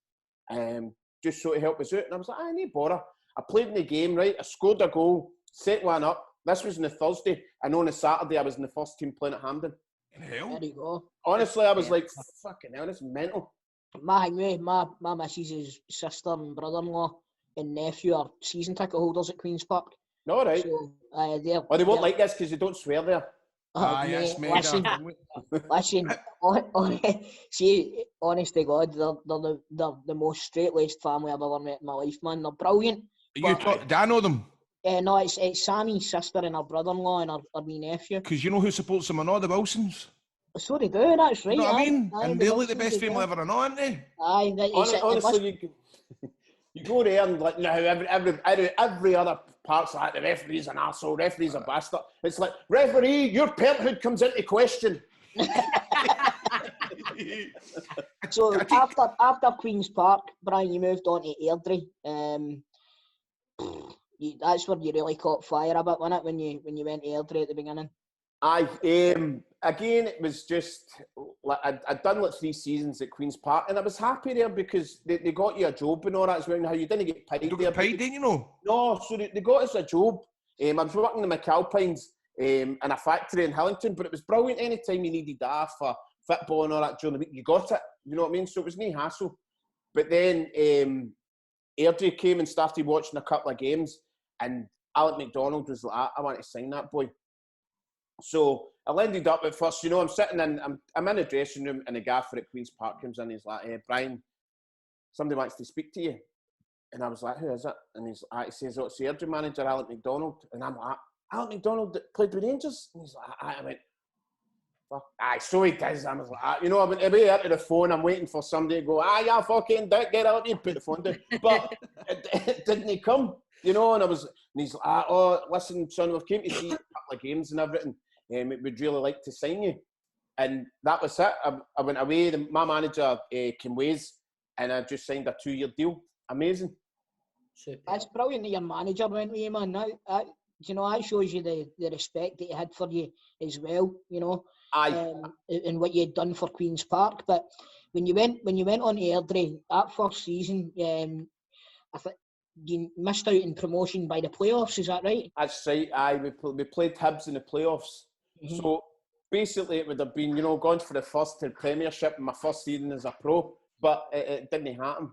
Just so to help us out. And I was like, no bother. I played in the game, right? I scored a goal, set one up. This was on the Thursday. And on the Saturday, I was in the first team playing at Hampden. There you go. Honestly, I was like, fucking hell, this is mental. My missus' sister and brother-in-law and nephew are season ticket holders at Queen's Park. No, right. So, they won't like this because they don't swear there. Yes, mate. Listen, see, honest to God, they're the most straight-laced family I've ever met in my life, man. They're brilliant. Do I know them? No, it's Sammy's sister and her brother-in-law and her wee nephew. Because you know who supports them or not? The Wilsons. So they do, that's right. You know what I mean? And they're like the best family ever, aren't they? Aye. Honestly, you go there and like, now every other part's like, the referee's an arsehole, referee's a bastard. It's like, referee, your parenthood comes into question. So after Queen's Park, Brian, you moved on to Airdrie. That's where you really caught fire a bit, wasn't it, when you went to Airdrie at the beginning? Aye. Again, it was just like I'd done like 3 seasons at Queen's Park, and I was happy there because they got you a job and all that as well. Now you didn't get paid. You don't get paid, didn't you know? No, so they got us a job. I was working in the McAlpines in a factory in Hillington, but it was brilliant. Anytime you needed that for football and all that during the week, you got it. You know what I mean? So it was no hassle. But then Airdrie came and started watching a couple of games, and Alec McDonald was like, I want to sign that boy. So I ended up at first, you know, I'm sitting in, I'm in the dressing room, and the gaffer at Queen's Park comes in, and he's like, hey, Brian, somebody wants to speak to you. And I was like, who is it? And he says, oh, it's the Airdrie manager, Alec McDonald. And I'm like, Alec McDonald that played with Rangers? And he's like, I went, fuck, so he does. I was like, you know, I went away out to the phone, I'm waiting for somebody to go, yeah, fucking dick, get out, you put the phone down. But it didn't come, you know, and he's like, oh, listen, son, we've came to see a couple of games and everything. We'd really like to sign you. And that was it. I went away. My manager came ways, and I just signed a 2-year deal. Amazing. That's brilliant that your manager went with you, man. That you know, that shows you the respect that he had for you as well, you know. Aye. And what you had done for Queen's Park. But when you went on to Airdrie, that first season, I think you missed out in promotion by the playoffs, is that right? That's right. Aye, we played Hibs in the playoffs. Mm-hmm. So basically it would have been, you know, gone for the first to Premiership in my first season as a pro, but it didn't happen.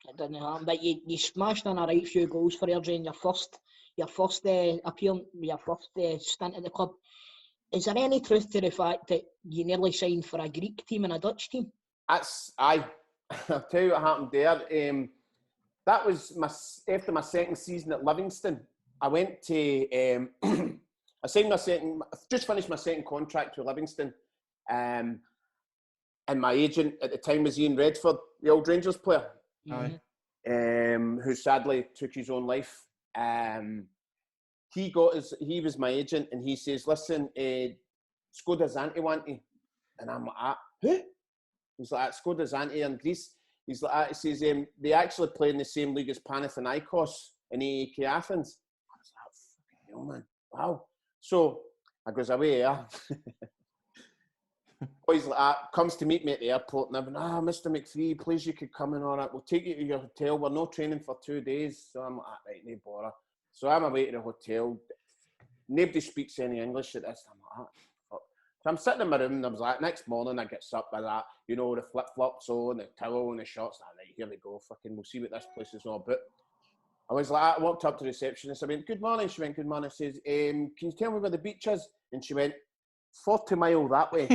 It didn't happen, but you smashed in a right few goals for Airdrie in your first appearance, your first stint at the club. Is there any truth to the fact that you nearly signed for a Greek team and a Dutch team? I'll tell you what happened there. That was after my second season at Livingston. I went to I just finished my second contract with Livingston, and my agent at the time was Ian Redford, the old Rangers player, who sadly took his own life. He was my agent, and he says, listen, Skoda Zanti want you. And I'm like, who? He's like, Skoda Zanti in Greece. He's like, he says, they actually play in the same league as Panathinaikos in AEK Athens. I was like, fucking hell, man. Wow. So I goes away, yeah. Boys like that, comes to meet me at the airport, and I'm like, Mr. McPhee, please, you could come in all right. We'll take you to your hotel. We're not training for 2 days. So I'm like, right, no bother. So I'm away to the hotel. Nobody speaks any English at this. I'm like, fuck. So I'm sitting in my room, and I was like, next morning I get up by that, you know, the flip-flops on, the towel and the shorts. Like, right, here we go, fucking, we'll see what this place is all about. I was like, I walked up to the receptionist. I went, good morning. She went, good morning. I says, can you tell me where the beach is? And she went, 40 mile that way.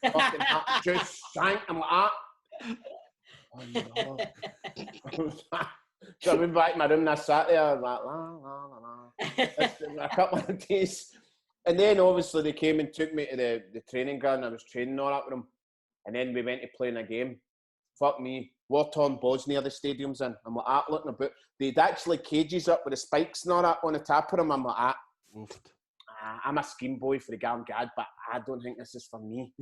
Fucking just sank. I'm like, oh no. So I went back to my room and I sat there like, a couple of days. And then obviously they came and took me to the training ground. I was training all that with them. And then we went to play in a game. Fuck me. War-torn boards near the stadiums in. I'm like, looking about. They'd actually cages up with the spikes and all that on the top of them. I'm like, I'm a scheme boy for the Garngad, but I don't think this is for me.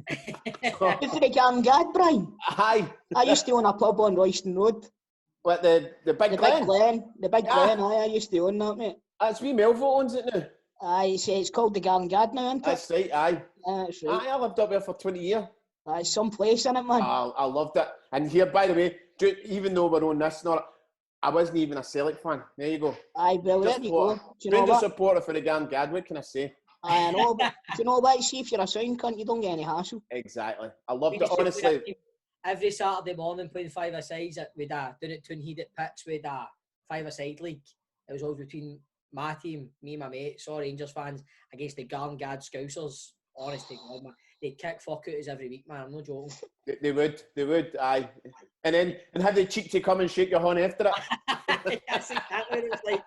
For the Garngad, Brian? Aye. I used to own a pub on Royston Road. What, the Big Glen? The Big Glen, aye. I used to own that, mate. That's me, Melville owns it now. Aye, it's called the Garngad now, isn't it? That's right, aye. That's right. Aye, I lived up there for 20 years. Aye, some place in it, man. I loved it. And here, by the way, even though we're on this, I wasn't even a Celtic fan. There you go. Aye, well, there you go. Do you know Been a what? supporter for the Garngad, what can I say? I know, but do you know what? See, if you're a sound cunt, you don't get any hassle. Exactly. I loved it, honestly. Every Saturday morning playing five-a-sides with down at Toonhead at pitch with a five-a-side league. It was always between my team, me and my mates, all Rangers fans, against the Garngad Scousers. Honestly, God, man. They'd kick fuck out us every week, man. I'm not joking. They would, aye. And have the cheek to come and shake your horn after it. That's exactly what it's like.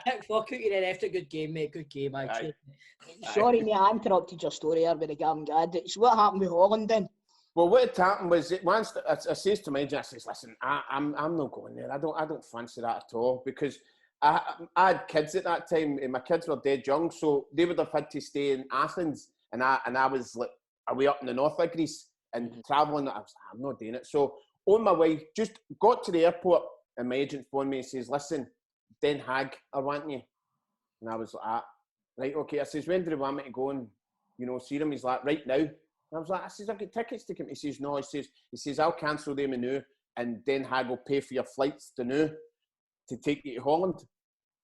Kick fuck out you then after a good game, mate. Good game, actually. Sorry, mate, I interrupted your story here with the Garngad. It's what happened with Holland then. Well, what had happened was once I says to my agent, I says, listen, I'm not going there. I don't fancy that at all, because I had kids at that time, and my kids were dead young, so they would have had to stay in Athens, and I was like away up in the north of Greece and travelling. I was like, I'm not doing it. So on my way, just got to the airport, and my agent phoned me and says, listen, Den Haag are wanting you. And I was like, right, okay. I says, when do they want me to go and, see them? He's like, right now. And I was like, I've got tickets to come. He says, no. He says, I'll cancel them now, and Den Haag will pay for your flights to now to take you to Holland.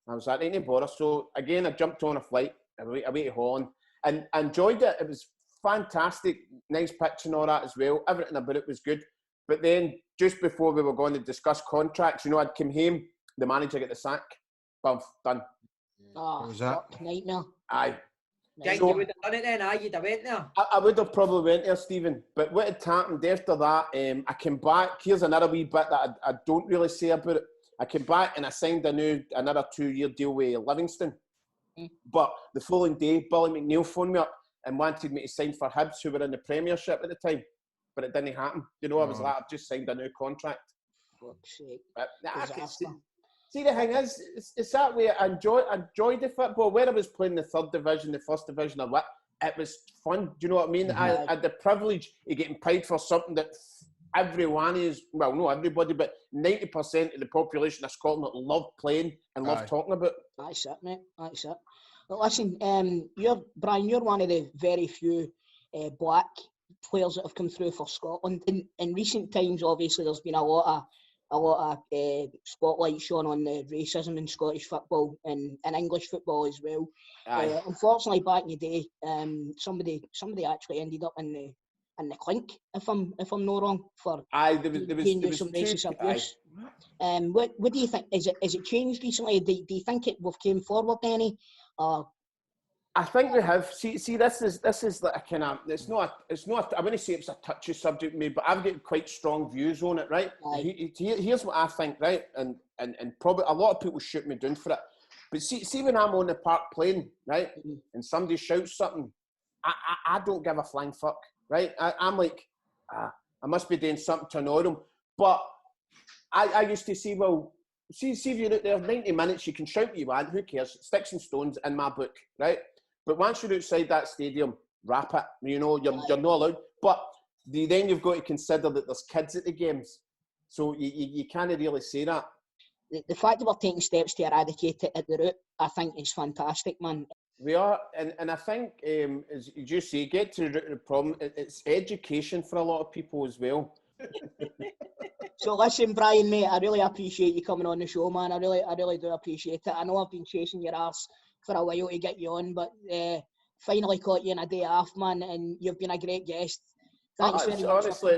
I was like, ain't bother. So again, I jumped on a flight away to Holland and enjoyed it. It was fantastic, nice pitch and all that as well. Everything about it was good. But then just before we were going to discuss contracts, I'd come home, the manager got the sack. Bump, done. Oh, fuck, nightmare. Aye. You would have done it then, aye? You'd have went there. I would have probably went there, Stephen. But what had happened after that, I came back. Here's another wee bit that I don't really say about it. I came back and I signed another 2-year deal with Livingston. But the following day, Billy McNeil phoned me up and wanted me to sign for Hibs, who were in the Premiership at the time. But it didn't happen. I was like, I've just signed a new contract. Fuck's sake. But, see, the thing is, it's that way. I enjoyed the football. Where I was playing the third division, the first division, or what, it was fun. Do you know what I mean? I had the privilege of getting paid for something that everyone is, well, not everybody, but 90% of the population of Scotland love playing and love talking about. That's it, mate. That's it. But listen, Brian, you're one of the very few black players that have come through for Scotland. In recent times, obviously, there's been a lot of spotlight shone on the racism in Scottish football and English football as well. Unfortunately, back in the day, somebody actually ended up in the clink, if I'm not wrong, for there was some racist abuse. What do you think? Is it changed recently? Do you think we've came forward any? I think we have. See, this is like a kind of. It's not. I wouldn't say it's a touchy subject, with me, but I've got quite strong views on it, right? Here's what I think, right, and probably a lot of people shoot me down for it. But see when I'm on the park playing, right, and somebody shouts something, I don't give a flying fuck, right? I'm like, I must be doing something to annoy them. But I used to say, well, see if you're out there 90 minutes, you can shout what you want, who cares? Sticks and stones in my book, right? But once you're outside that stadium, wrap it. You're not allowed. But then you've got to consider that there's kids at the games. So you can't really say that. The fact that we're taking steps to eradicate it at the root, I think is fantastic, man. We are, and I think, as you just say, get to the root of the problem. It's education for a lot of people as well. So listen, Brian, mate, I really appreciate you coming on the show, man. I really do appreciate it. I know I've been chasing your arse for a while to get you on, but finally caught you in a day off, man, and you've been a great guest. Thanks very much. Honestly,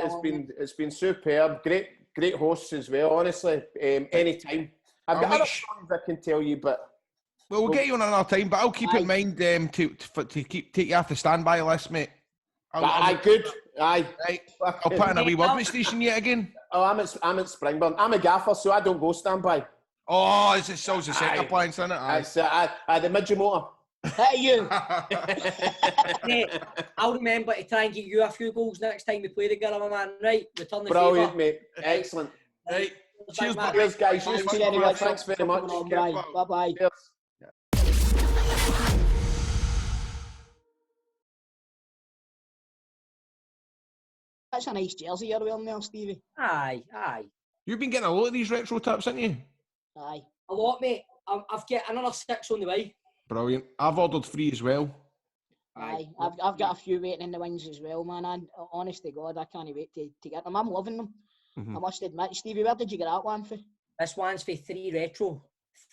it's been superb. Great hosts as well. Honestly, anytime. I've got other stories I can tell you, but we'll get you on another time. But I'll keep in mind to take you off the standby list, mate. Good. Aye. Right. I'll put in a wee word station yet again. I'm at Springburn. I'm a gaffer, so I don't go standby. Oh, it's the centre points, isn't it? It's the midget motor. Hey, you. Mate, I'll remember to try and get you a few goals next time we play together, my man. Right, return the Brilliant, favour. mate. Excellent. Right. Cheers, man. Cheers, guys. Thanks very much. Thanks very much. Bye-bye. Cheers. That's a nice jersey you're wearing there, Stevie. Aye. You've been getting a lot of these retro tips, haven't you? Aye. A lot, mate. I've got another 6 on the way. Brilliant. I've ordered 3 as well. Aye. I've got a few waiting in the wings as well, man. And honest to God, I can't wait to get them. I'm loving them. I must admit, Stevie, where did you get that one for? This one's for 3 Retro.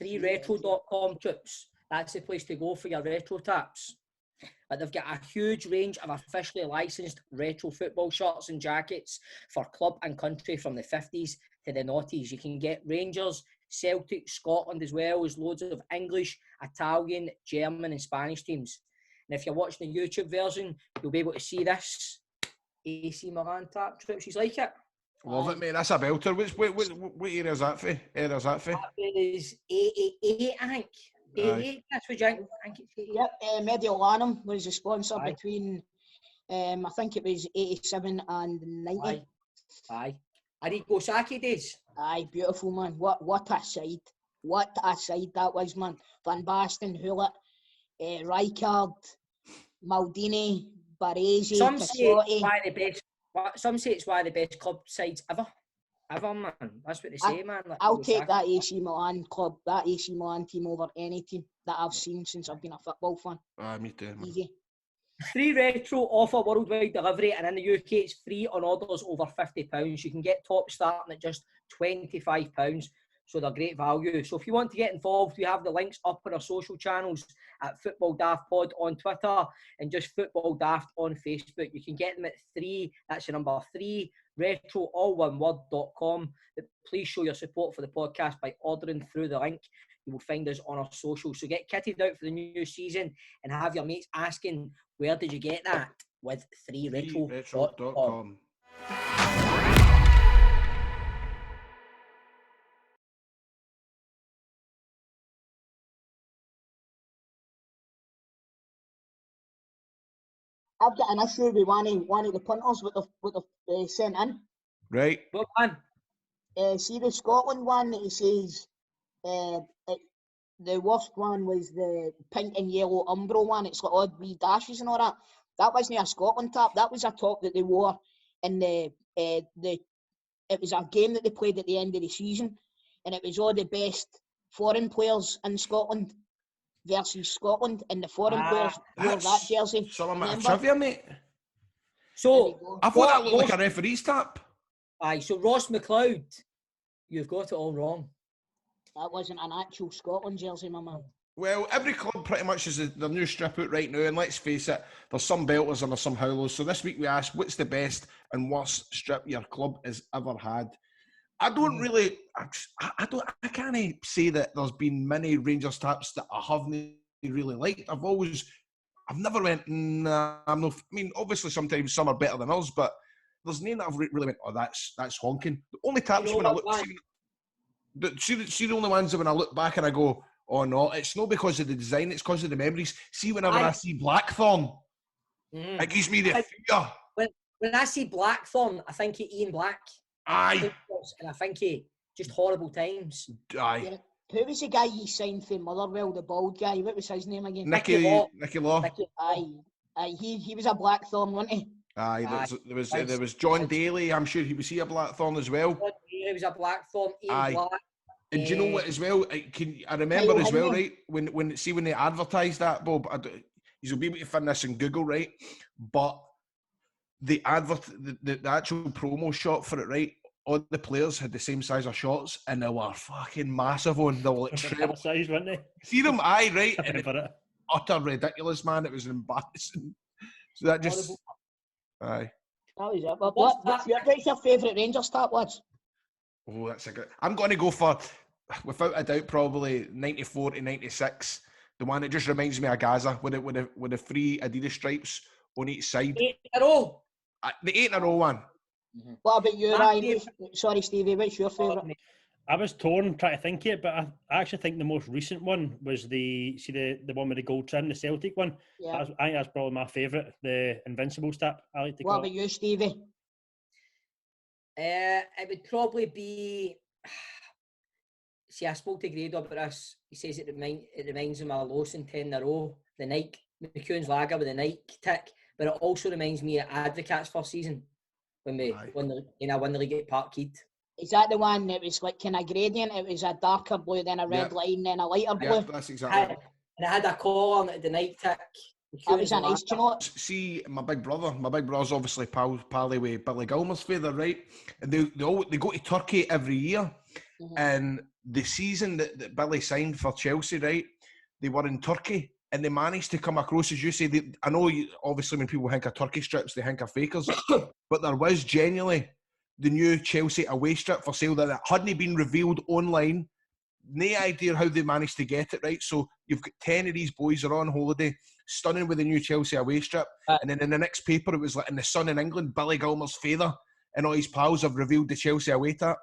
3retro.com, troops. That's the place to go for your retro taps. But they've got a huge range of officially licensed retro football shirts and jackets for club and country from the 50s to the noughties. You can get Rangers, Celtic, Scotland, as well as loads of English, Italian, German and Spanish teams. And if you're watching the YouTube version, you'll be able to see this AC Milan tap. Troops, you like it? Love it, mate. That's a belter. What area is that for? That is 88, I think. 88, that's what I think it's 88. Yep, Mediolanum was the sponsor between, I think it was 87 and 90. Aye. Arrigo Saki days. Aye, beautiful, man. What a side. What a side that was, man. Van Basten, Hullet, Rijkaard, Maldini, Baresi, Some say Cassotti. it's one of the best club sides ever. Ever, man. That's what they say, man. Like, I'll take that AC Milan club, that AC Milan team over any team that I've seen since I've been a football fan. Me too, man. Easy. 3 Retro offer worldwide delivery, and in the UK it's free on orders over £50. You can get top starting at just £25, so they're great value. So if you want to get involved, we have the links up on our social channels at Football Daft Pod on Twitter and just Football Daft on Facebook. You can get them at 3, that's the number 3, retro, all one word.com. But please show your support for the podcast by ordering through the link. You will find us on our socials. So get kitted out for the new season and have your mates asking, where did you get that? With 3retro.com. I've got an issue with one of the punters with the sent in. Right. What one? See the Scotland one that he says the worst one was the pink and yellow Umbro one. It's got odd wee dashes and all that. That wasn't a Scotland top. That was a top that they wore in it was a game that they played at the end of the season, and it was all the best foreign players in Scotland versus Scotland, and the foreign players wore that jersey. Some of my trivia, mate. So I thought that looked like a referee's tap. Aye, so Ross McLeod, you've got it all wrong. That wasn't an actual Scotland jersey, my man. Well, every club pretty much is their new strip out right now, and let's face it, there's some belters and there's some howlers. So this week we asked, what's the best and worst strip your club has ever had? I don't really, I can't say that there's been many Rangers taps that I haven't really liked. I've never went, nah, I'm not, I mean, obviously sometimes some are better than others, but there's none that I've really went, oh, that's honking. The only taps when I look, see the only ones that when I look back and I go, oh no, it's not because of the design, it's because of the memories. See, whenever I see Blackthorn, it gives me the fear. When I see Blackthorn, I think of Ian Black. Aye. And I think he just horrible times. Aye. Yeah. Who was the guy you signed for Motherwell, the bald guy? What was his name again? Nicky Law. Aye. He was a Blackthorn, wasn't he? Aye. There was John Daly. I'm sure he was a Blackthorn as well. He was a Blackthorn. Ian Black. And do you know what as well? I remember as well, right? When they advertised that, Bob, you'll be able to find this in Google, right? But the actual promo shot for it, right? All the players had the same size of shorts, and they were fucking massive on. They were like treble size, weren't they? See them, aye, right? And utter ridiculous, man. It was embarrassing. So that just, aye. That was it. But what's your favourite Rangers tap, lads? Oh, that's a good. I'm going to go for, without a doubt, probably 94 to 96. The one that just reminds me of Gaza with the 3 Adidas stripes on each side. 8 in a row. The 8 in a row one. What about you, My Ryan? Sorry, Stevie, what's your favourite? I was torn trying to think it, but I actually think the most recent one was the one with the gold trim, the Celtic one. Yeah. I think that's probably my favourite, the Invincibles tap. I like to What call about it. you, Stevie? It would probably be. See, I spoke to Grado about this. He says it reminds him of Lawson 10 in a row, the Nike McEwen's lager with the Nike tick, but it also reminds me of Advocates first season when we won the league at Parkhead. Is that the one that was like kind of gradient? It was a darker blue, then a red line, then a lighter blue. Yeah, that's exactly. And it had a collar on it, the Nike tick. That was a nice, do you know what? See, my big brother's obviously pally with Billy Gilmour's father, right? And they go to Turkey every year. And the season that Billy signed for Chelsea, right? They were in Turkey and they managed to come across, as you say, I know obviously when people think of Turkey strips, they think of fakers, but there was genuinely the new Chelsea away strip for sale that hadn't been revealed online. No idea how they managed to get it, right? So you've got 10 of these boys are on holiday, stunning with the new Chelsea away strip. And then in the next paper, it was like in the Sun in England, Billy Gilmour's father and all his pals have revealed the Chelsea away tap.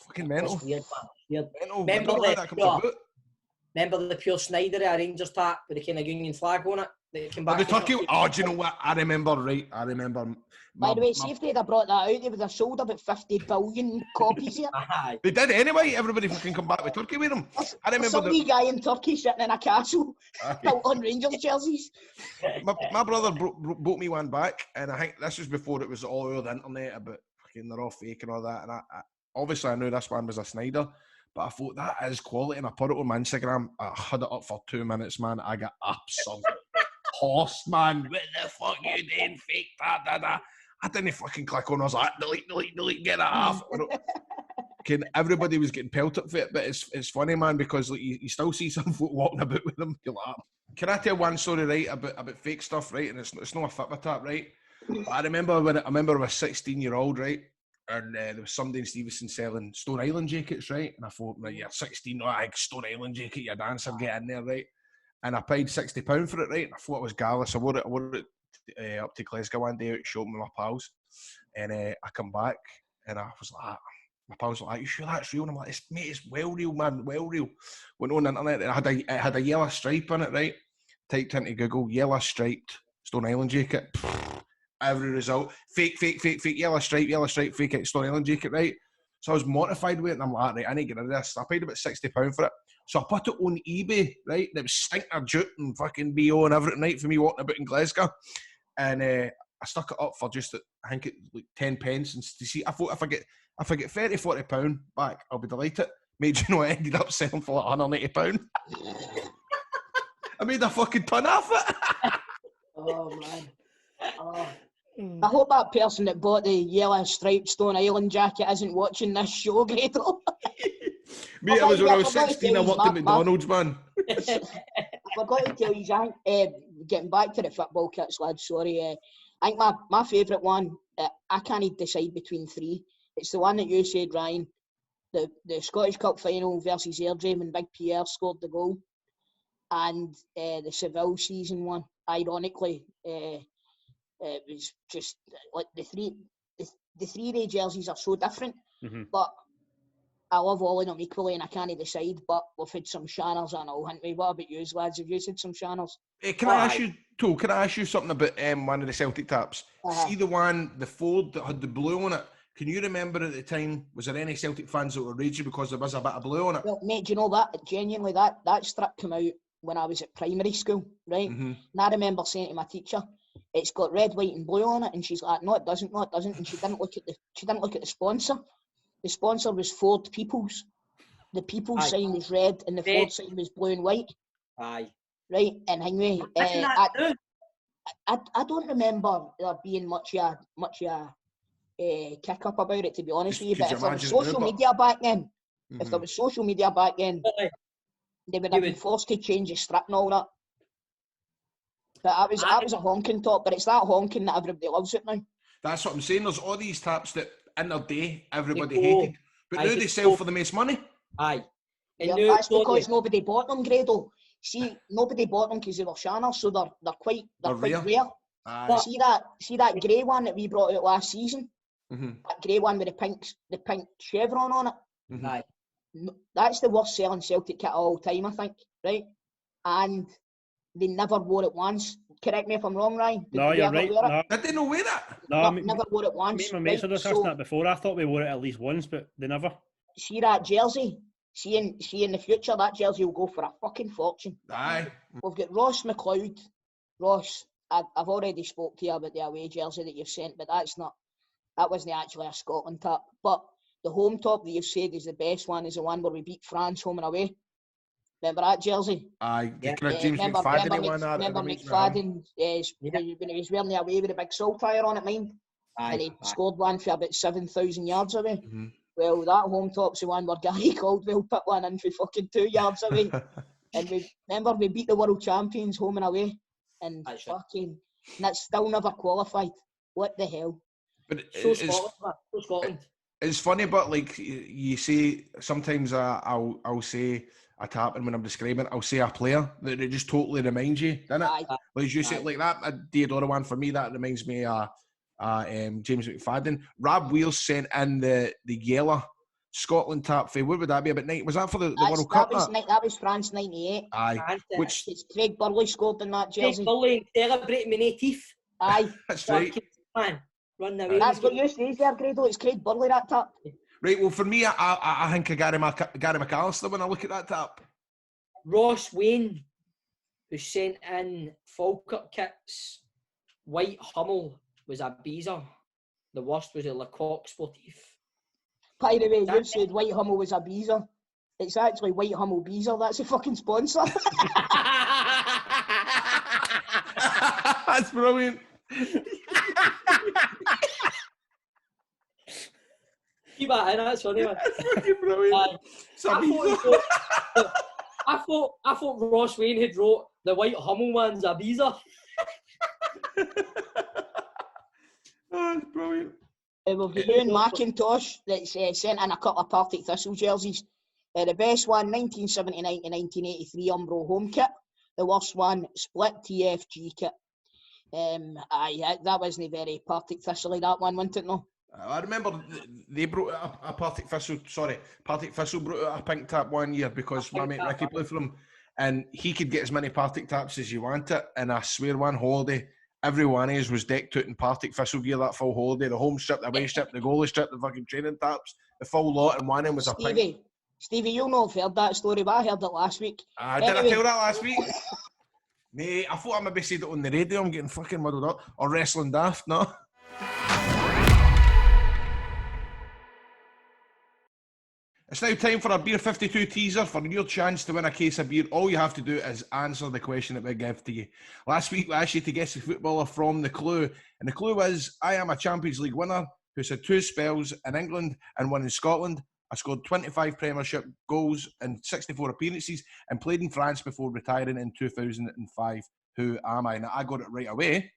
Fucking mental. That's weird, man. Mental. Remember the pure Snyder at Rangers tap with the kind of Union flag on it? That came back The to Turkey. Turkey? Oh, do you know what? I remember. By the way, see if they'd have brought that out, they would have sold about 50 billion copies here. They did anyway. Everybody fucking come back with Turkey with them. I remember some wee guy in Turkey sitting in a castle built on Rangers jerseys. My brother bought me one back, and I think this was before it was all over the internet about fucking they're all fake and all that. And I obviously I knew this one was a Snyder, but I thought that is quality, and I put it on my Instagram. I had it up for 2 minutes, man. I got absolutely tossed, man. What the fuck you doing? Fake da. I didn't fucking click on. I was like, delete, get it off. Everybody was getting pelted for it, but it's funny, man, because like you still see some folk walking about with them. You're like, can I tell one story, right, about fake stuff, right? And it's not a Fitbit tap, right? But I remember I was 16-year-old, right? And there was somebody in Stevenson selling Stone Island jackets, right? And I thought, right, you're 16, Stone Island jacket, you're dancer, get in there, right? And I paid £60 for it, right? And I thought it was gallus. I wore it up to Glasgow one day out shopping with my pals. And I come back and I was like, my pals were like, you sure that's real? And I'm like, it's well real, man, well real. Went on the internet and it had a yellow stripe on it, right? Typed into Google, yellow striped Stone Island jacket. Every result, fake, yellow stripe, fake Stone Island jacket, right? So I was mortified with it, and I'm like, right, I need to get rid of this. I paid about £60 for it. So I put it on eBay, right? And it was stinker jute and fucking BO and everything, right, for me walking about in Glasgow. And I stuck it up for just, I think, like 10 pence. And to see, I thought if I get £30-40 back, I'll be delighted. Mate, you know, I ended up selling for like £180. I made a fucking ton off it. Oh, man. Oh. I hope that person that bought the yellow striped Stone Island jacket isn't watching this show, Grado. Mate, when I was 16, I worked at McDonald's, man. I forgot to tell you, Jack, getting back to the football kits, lads, sorry. I think my favourite one, I can't decide between three. It's the one that you said, Ryan, the Scottish Cup final versus Airdire when Big Pierre scored the goal. And the Seville season one, ironically, it was just like the three-day jerseys are so different, but I love all of them equally and I can't decide, but we've had some shanners and all, haven't we? What about you, lads? Have you had some shanners? Can I ask you something about one of the Celtic taps? See the Ford that had the blue on it? Can you remember at the time, was there any Celtic fans that were raging because there was a bit of blue on it? Well, mate, do you know that? Genuinely, that strip came out when I was at primary school, right? And I remember saying to my teacher, it's got red, white and blue on it, and she's like, no it doesn't, and she didn't look at the sponsor. The sponsor was Ford Peoples. The Peoples sign was red and the Ford sign was blue and white. Aye. Right, and anyway, I don't remember there being much kick up about it, to be honest with you, but if there was social media back then, they would have been forced to change the strip and all that. But I was a honking top, but it's that honking that everybody loves it now. That's what I'm saying. There's all these taps that in their day everybody hated, but now they sell for the most money. Aye. And that's because nobody bought them, Grado. See, nobody bought them because they were shanners, so they're quite rare. Aye. See that grey one that we brought out last season? That grey one with the pink chevron on it. Aye. That's the worst selling Celtic kit of all time, I think, right? And they never wore it once. Correct me if I'm wrong, Ryan. No, you're right. No, Did they not wear it? no, Never wore it once. me and my mates were discussing that before. I thought we wore it at least once, but they never. See that jersey? See in the future, that jersey will go for a fucking fortune. Aye. We've got Ross McLeod. Ross, I've already spoke to you about the away jersey that you've sent, but that wasn't actually a Scotland top. But the home top that you've said is the best one is the one where we beat France home and away. Remember that jersey? Aye. Yeah. James McFadden won that. Remember McFadden when he was wearing the away with a big saltire on it, mind? And he scored one for about 7,000 yards away. Mm-hmm. Well, that home top's the one where Gary Caldwell put one in for fucking 2 yards away. And we beat the world champions home and away. And that's still never qualified. What the hell? But So Scotland. It's funny, but like you say, sometimes I'll say a tapping when I'm describing it. I'll say a player that it just totally reminds you, doesn't it? Like you say, like that a Diodora one for me, that reminds me of James McFadden. Rob Wheels sent in the yellow Scotland tap for, what would that be, about night? Was that for the World Cup? That was France 98. Aye. Which it's Craig Burley scored in that jersey. Craig Burley celebrating with no teeth. Aye. That's right. Man, run away. That's what you say there, Grado. It's Craig Burley, that tap. Right, well, for me, I think of Gary McAllister when I look at that tap. Ross Wayne, who sent in Falkirk kits. White Hummel was a Beezer. The worst was a Lecoq Sportif. By the way, you've said White Hummel was a Beezer. It's actually White Hummel Beezer. That's a fucking sponsor. That's brilliant. Keep that in, that's funny, man. That's fucking brilliant. I thought Ross Wayne had wrote the White Hummel one's a Beezer. Oh, that's brilliant. We've got Ewan McIntosh that's sent in a couple of Partick Thistle jerseys. The best one, 1979 to 1983 Umbro home kit. The worst one, split TFG kit. That wasn't very Partick Thistle, that one, wasn't it, no? I remember they brought out a Partick Thistle brought out a pink tap one year because my mate Ricky played for him, and he could get as many Partick taps as you wanted. And I swear, one holiday, every one of us was decked out in Partick Thistle gear that full holiday. The home strip, the away strip, the goalie strip, the fucking training taps, the full lot, and one of them was a pink. Stevie, you'll not have heard that story, but I heard it last week. Did I tell that last week? Mate, I thought I maybe said it on the radio. I'm getting fucking muddled up. Or Wrestling Daft, no? It's now time for a Beer 52 teaser for your chance to win a case of beer. All you have to do is answer the question that we give to you. Last week, we asked you to guess the footballer from the clue. And the clue is, I am a Champions League winner who's had 2 spells in England and 1 in Scotland. I scored 25 Premiership goals in 64 appearances and played in France before retiring in 2005. Who am I? Now, I got it right away.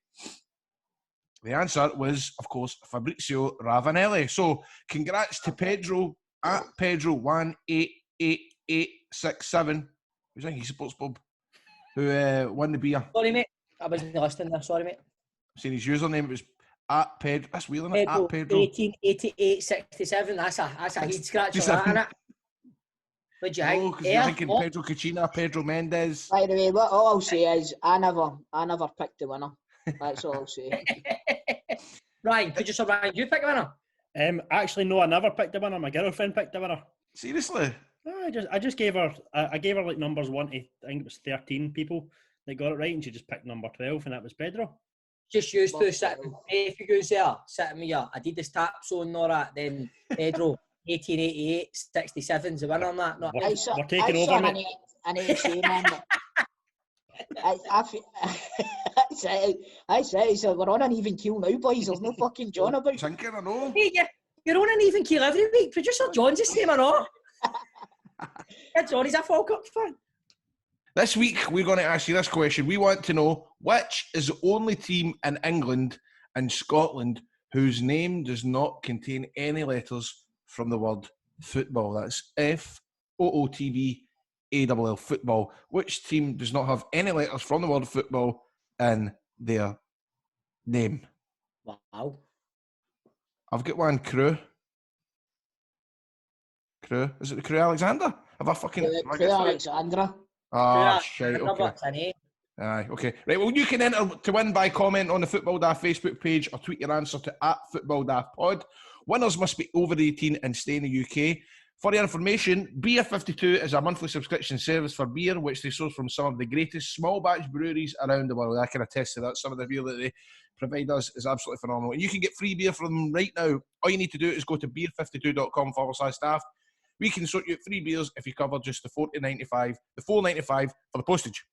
The answer was, of course, Fabrizio Ravanelli. So, congrats to Pedro at Pedro188867. Who's in his sports pub? Who won the beer. Sorry, mate. I wasn't listening there. Sorry, mate. I've seen his username. It was at Pedro. That's weird, isn't it? Pedro, At Pedro. 188867. That's a heat scratcher, that, isn't it? What'd you think? Because you're thinking Pedro Cachina, Pedro Mendes. By the way, all I'll say is I never picked the winner. That's all I'll say. Ryan, producer Ryan, you pick a winner? Actually, no, I never picked the winner. My girlfriend picked the winner. Seriously? No, I just gave her. I gave her like numbers 1 to, I think it was 13 people that got it right, and she just picked number 12, and that was Pedro. Just used to sitting. If you go there, sitting with your Adidas taps on or that, then Pedro 1888-67's the winner on that. No, we're taking over, mate. I need to say, man. I say, so we're on an even keel now, boys. There's no fucking John about. Thinking, I know. Hey, you're on an even keel every week. Producer John's the same or not? Johnny's a Falkirk fan. This week, we're going to ask you this question. We want to know which is the only team in England and Scotland whose name does not contain any letters from the word football. That's FOOTBALL, football. Which team does not have any letters from the word football in their name? Wow. I've got one Crew. Is it the Crew Alexander? Have I fucking... Crew Alexandra. Ah, shite, okay. Roberts, innit? Aye, okay. Right, well, you can enter to win by comment on the Football Daft Facebook page or tweet your answer to @FootballDaftPod. Winners must be over 18 and stay in the UK. For your information, Beer 52 is a monthly subscription service for beer, which they source from some of the greatest small batch breweries around the world. I can attest to that. Some of the beer that they provide us is absolutely phenomenal. And you can get free beer from them right now. All you need to do is go to beer52.com/daft. We can sort you out free beers if you cover just the $4.95 for the postage.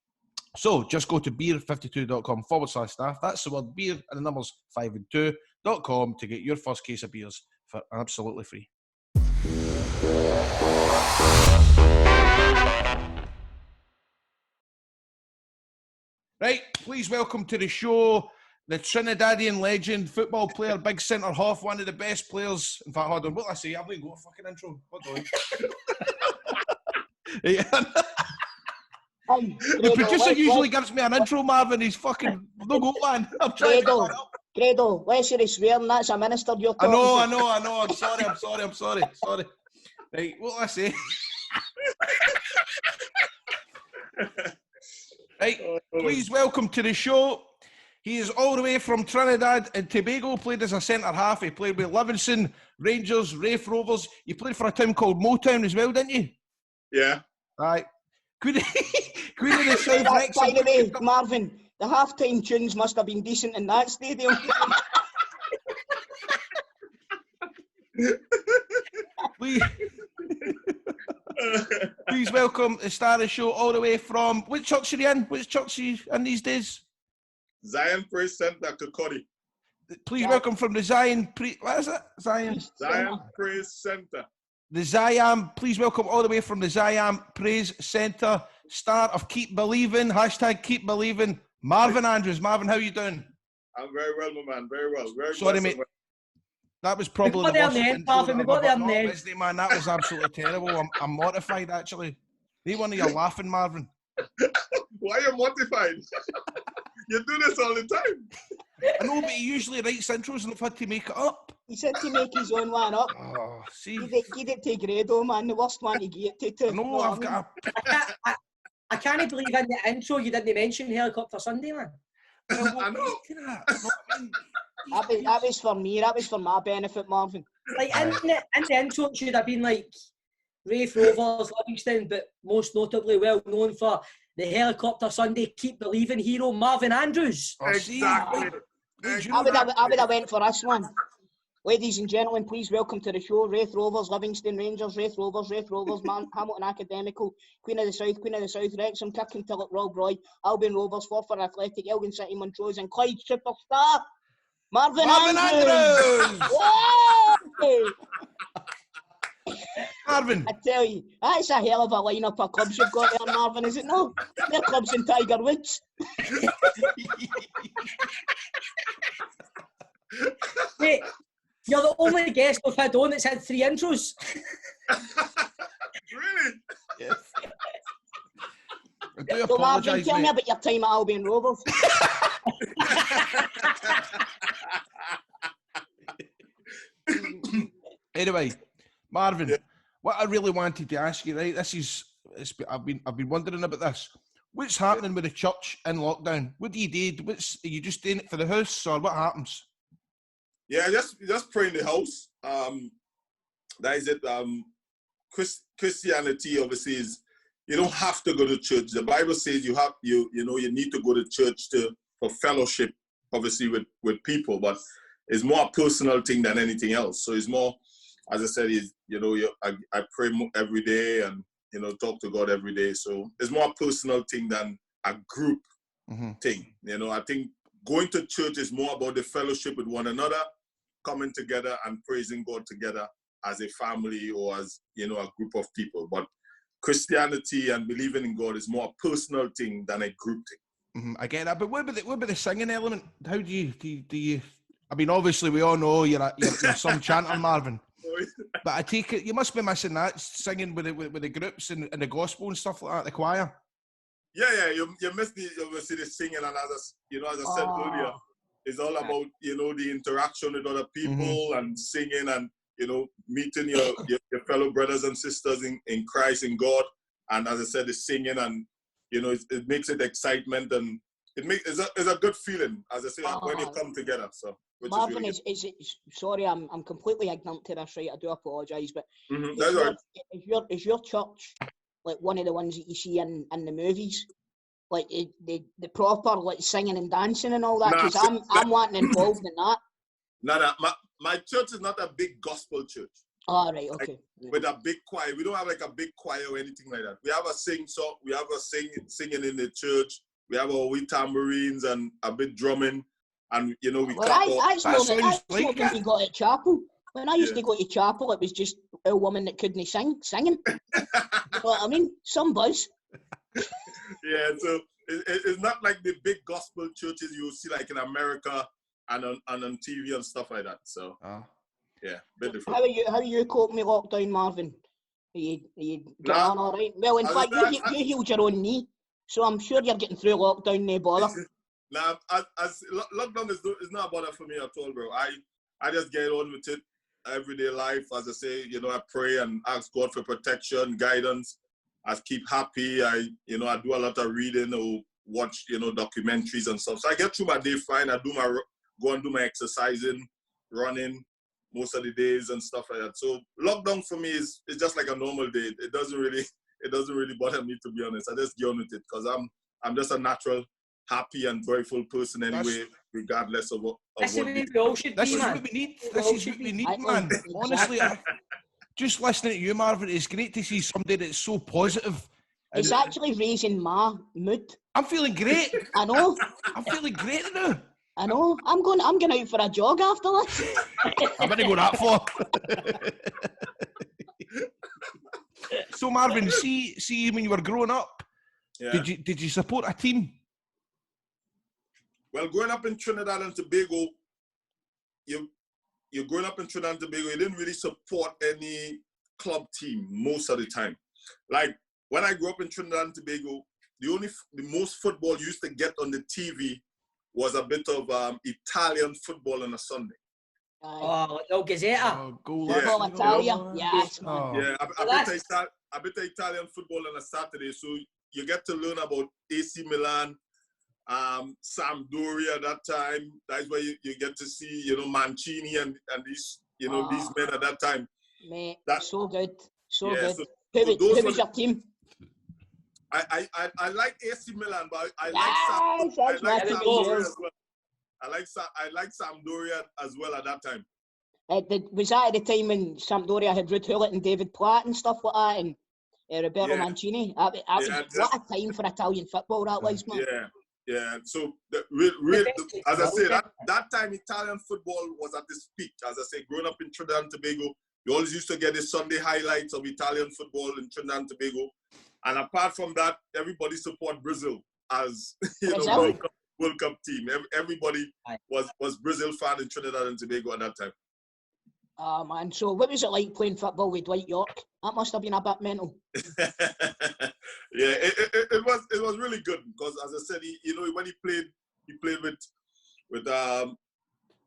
So just go to beer52.com/staff. That's the word beer and the numbers 5 and 2.com to get your first case of beers for absolutely free. Right, please welcome to the show the Trinidadian legend, football player, big centre half, one of the best players. In fact, hold on, what did I say? I've got a fucking intro. Hold on. The producer usually gives me an intro, Marvin. He's fucking no go, man. I'm trying to Grado, less of the swearing, that's a minister you're talking to. I know. I'm sorry. Right, what did I say? Right, please welcome to the show. He is all the way from Trinidad and Tobago, played as a centre half. He played with Livingston, Rangers, Raith Rovers. You played for a team called Motown as well, didn't you? Yeah. Right. Queen of the South Rex. By the way, Marvin, the half-time tunes must have been decent in that stadium. Please welcome the star of the show all the way from... Which church are you in? Which church are you in these days? Zion Praise Center, Kokori. Please welcome from the Zion... What is it? Zion Praise Center. The Zion, please welcome all the way from the Zion Praise Centre, star of Keep Believing, #Keep Believing, Marvin Andrews. Marvin, how you doing? I'm very well, my man, very well. Sorry, mate. That was probably the worst intro that I've ever done, man. That was absolutely terrible. I'm mortified, actually. No wonder you're laughing, Marvin. Why are you mortified? You do this all the time. I know, but he usually writes intros and I've had to make it up. He's had to make his own one up. Oh, see. Give it to Grado, man. The worst one to get to. No, I've got I can't believe in the intro you didn't mention Helicopter Sunday, man. I know. That was for me. That was for my benefit, Marvin. Like in the intro, it should have been like Raith Rovers, Livingston, but most notably well known for the Helicopter Sunday Keep Believing hero Marvin Andrews. Exactly. I would have went for this one. Ladies and gentlemen, please welcome to the show Raith Rovers, Livingston Rangers, Raith Rovers, Hamilton Academical, Queen of the South, Wrexham, Kirkintilloch, Rob Roy, Albion Rovers, Forfar Athletic, Elgin City, Montrose, and Clyde Superstar, Marvin Andrews! Whoa! Marvin. I tell you, that's a hell of a lineup of clubs you've got there, Marvin, is it not? They're clubs in Tiger Woods. Wait, you're the only guest we've had on that's had 3 intros. Really? Yes. I do So Marvin, apologise, tell me mate. about your time at Albion Rovers. Anyway, Marvin, what I really wanted to ask you, right? I've been wondering about this. What's happening with the church in lockdown? What do you do? Are you just doing it for the house, or what happens? Yeah, just pray in the house. That is it. Christianity obviously is, you don't have to go to church. The Bible says you need to go to church for fellowship, obviously with people, but it's more a personal thing than anything else. So it's more, as I said, I pray every day and talk to God every day. So it's more a personal thing than a group thing. I think going to church is more about the fellowship with one another, coming together and praising God together as a family or as a group of people. But Christianity and believing in God is more a personal thing than a group thing. I get that, but what about the singing element? How do you? I mean, obviously we all know you're some chanter, Marvin. But I take it you must be missing that, singing with the groups and the gospel and stuff like that, the choir. Yeah, you miss the singing, and as I said earlier, It's all about, you know, the interaction with other people and singing and, you know, meeting your fellow brothers and sisters in Christ, in God. And as I said, the singing and, you know, it makes it excitement and it's a good feeling, as I say, when you come together. So, Marvin, is really sorry, I'm completely ignorant to this, right? I do apologise, but is your church like one of the ones that you see in the movies? Like the proper like singing and dancing and all that, because I'm wanting involved in that. No. My church is not a big gospel church. All right, okay. With a big choir, we don't have like a big choir or anything like that. We have a sing-song. We have a singing in the church. We have our wee tambourines and a bit drumming, and you know we. That's not when you got at chapel. When I used to go to chapel, it was just a woman that couldn't singing. You know what I mean? Some buzz. Yeah, so it's not like the big gospel churches you see like in America and on TV and stuff like that. So yeah, bit different. How are you coping with lockdown, Marvin? Are you getting on all right? Well, in fact, you healed your own knee, so I'm sure you're getting through lockdown, no bother. Nah, as lockdown is not a bother for me at all, bro. I just get on with it. Everyday life, as I say, you know, I pray and ask God for protection, guidance. I keep happy. I do a lot of reading or watch, you know, documentaries and stuff. So I get through my day fine. I go and do my exercising, running most of the days and stuff like that. So lockdown for me is just like a normal day. It doesn't really bother me, to be honest. I just get on with it because I'm just a natural, happy and joyful person anyway, regardless of what. This is what we need, man. Honestly, just listening to you, Marvin, it's great to see somebody that's so positive. It's actually raising my mood. I'm feeling great. I know. I'm feeling great now. I know. I'm going out for a jog after this. I'm going to go that far. So Marvin, see when you were growing up, did you support a team? Well, growing up in Trinidad and Tobago, you're growing up in Trinidad and Tobago, you didn't really support any club team most of the time. Like when I grew up in Trinidad and Tobago, the most football you used to get on the TV was a bit of Italian football on a Sunday. El Gazzetta. Football Italia. Yes, man. Yeah, a bit of Italian football on a Saturday. So you get to learn about AC Milan, Sampdoria that time. That's where you get to see, you know, Mancini and these, you know, these men at that time. Mate, that's so good. So good. So who was your team? I like AC Milan, but I like Sampdoria as well. I like Sampdoria as well at that time. Was that at the time when Sampdoria had Ruud Gullit and David Platt and stuff like that, and Roberto Mancini? What a time for Italian football that was, man. Yeah. So, as I say, that time Italian football was at its peak. As I say, growing up in Trinidad and Tobago, you always used to get the Sunday highlights of Italian football in Trinidad and Tobago. And apart from that, everybody support Brazil as World Cup team. Everybody was Brazil fan in Trinidad and Tobago at that time. Man. So what was it like playing football with Dwight York? That must have been a bit mental. Yeah, it was really good because, as I said, when he played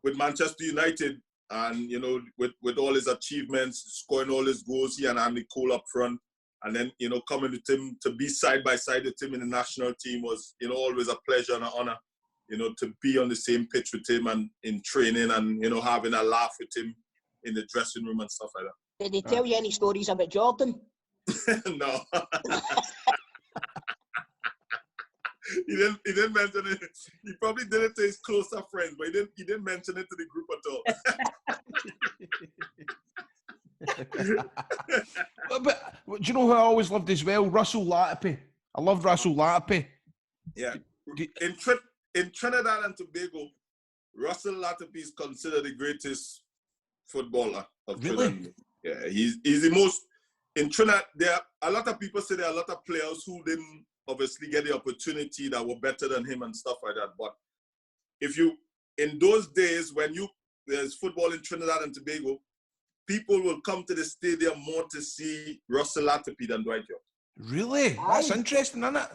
with Manchester United, and with all his achievements, scoring all his goals, he and Andy Cole up front, and then coming with him to be side by side with him in the national team was always a pleasure and an honor. To be on the same pitch with him and in training and having a laugh with him in the dressing room and stuff like that. Did they tell you any stories about Jordan? No. He didn't mention it. He probably did it to his closer friends, but he didn't mention it to the group at all. But do you know who I always loved as well? Russell Latipi. I loved Russell Latipi. Yeah. In Trinidad and Tobago, Russell Latipi is considered the greatest footballer of Trinidad. Yeah, he's the most. In Trinidad, there are a lot of people say there are a lot of players who didn't obviously get the opportunity that were better than him and stuff like that. But in those days when there's football in Trinidad and Tobago, people will come to the stadium more to see Russell Latipi than Dwight York. Really? That's interesting, isn't it?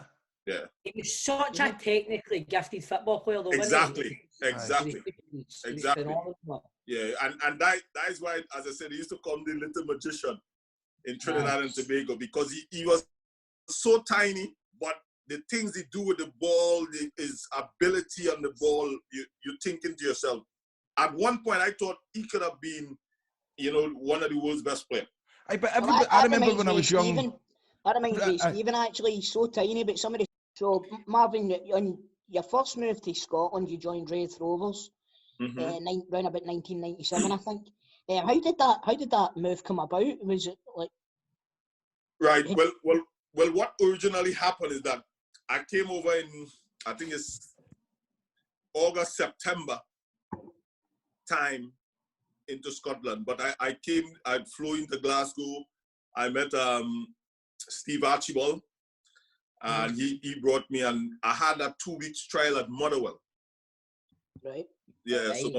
Yeah. He was such a technically gifted football player, though. Exactly. Exactly. Exactly. Phenomenal. Yeah, and that is why, as I said, he used to call me the little magician in Trinidad and Tobago, because he was so tiny, but the things he do with the ball, his ability on the ball, you're thinking to yourself. At one point, I thought he could have been, one of the world's best players. I remember when I was young. That reminds me of Stephen, actually. He's so tiny, but somebody... So, Marvin, on your first move to Scotland, you joined Raith Rovers. Around about 1997, I think. How did that move come about? Was it like... Right. Well, what originally happened is that I came over in, I think it's August, September time into Scotland. But I'd flew into Glasgow. I met Steve Archibald, and he brought me, and I had a 2 weeks trial at Motherwell. Right. Yeah, right. So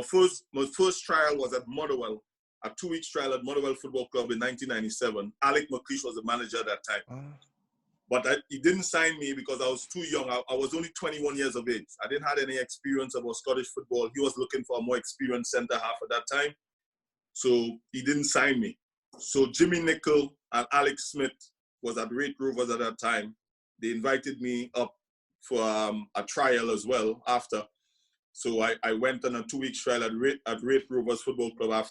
my first trial was at Motherwell, a 2 weeks trial at Motherwell Football Club in 1997. Alec McPhee was the manager at that time. But he didn't sign me because I was too young. I was only 21 years of age. I didn't have any experience about Scottish football. He was looking for a more experienced centre-half at that time. So he didn't sign me. So Jimmy Nichol and Alex Smith was at Raith Rovers at that time. They invited me up for a trial as well after. So I went on a 2 weeks trial at Raith Rovers Football Club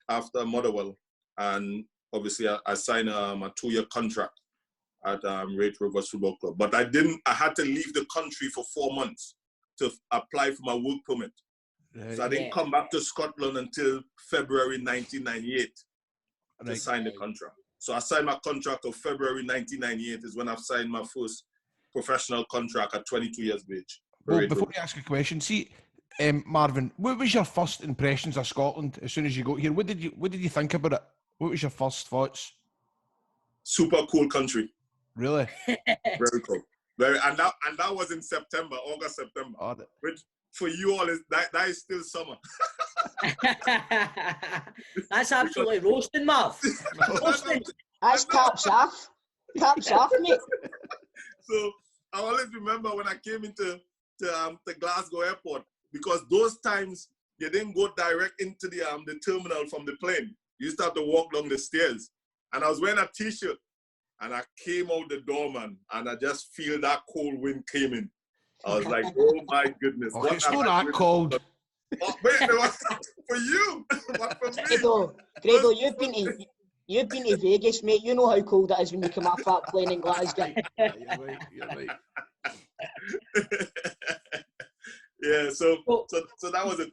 after Motherwell. And obviously I signed a 2-year contract at Raith Rovers Football Club. But I had to leave the country for 4 months to apply for my work permit. So I didn't come back to Scotland until February 1998 to sign the contract. So I signed my contract of February 1998 is when I've signed my first professional contract at 22 years of age. Well, before you ask a question, see, Marvin, what was your first impressions of Scotland as soon as you got here? What did you think about it? What was your first thoughts? Super cool country. Really? Very cool. And that was in September, August, September. Which for you all that is still summer. That's absolutely roasting, Marv. Roasting. That's caps off. Caps off, mate. So I always remember when I came into the Glasgow airport, because those times you didn't go direct into the terminal from the plane. You used to have to walk along the stairs. And I was wearing a t-shirt. And I came out the door, man, and I just feel that cold wind came in. I was like, oh my goodness. Oh, it's not that cold. Oh, wait, it was for you. But for me. Grado, you've been to Vegas, mate. You know how cold it is when you come off that plane in Glasgow. You're right. Yeah, so that was it.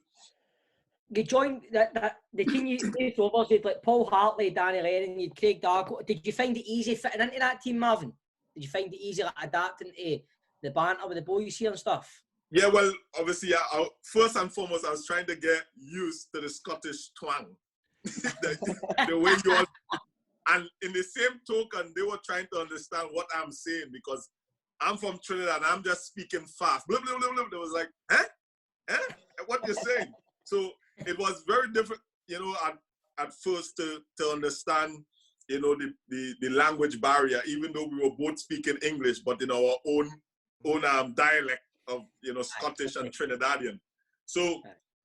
You joined the team you played Rovers with, like Paul Hartley, Danny Lennon, you'd Craig Darko. Did you find it easy fitting into that team, Marvin? Did you find it easy adapting to the banter with the boys here and stuff? Yeah, well, obviously, first and foremost, I was trying to get used to the Scottish twang. the way you all... And in the same token, they were trying to understand what I'm saying, because I'm from Trinidad and I'm just speaking fast. Blah, blah, blah, blah. They was like, eh? What you're saying? So it was very different, at first to understand, the language barrier, even though we were both speaking English, but in our own dialect of, Scottish and Trinidadian. So,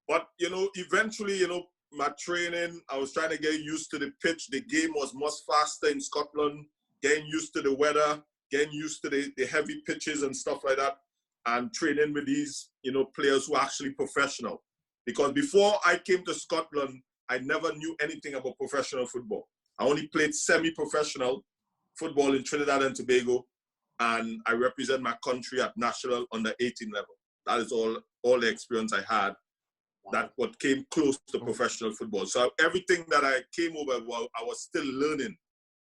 but, eventually, my training, I was trying to get used to the pitch. The game was much faster in Scotland, getting used to the weather, getting used to the heavy pitches and stuff like that, and training with these, players who are actually professional. Because before I came to Scotland, I never knew anything about professional football. I only played semi-professional football in Trinidad and Tobago, and I represent my country at national under 18 level. That is all the experience I had. That what came close to professional football. So everything that I came over, I was still learning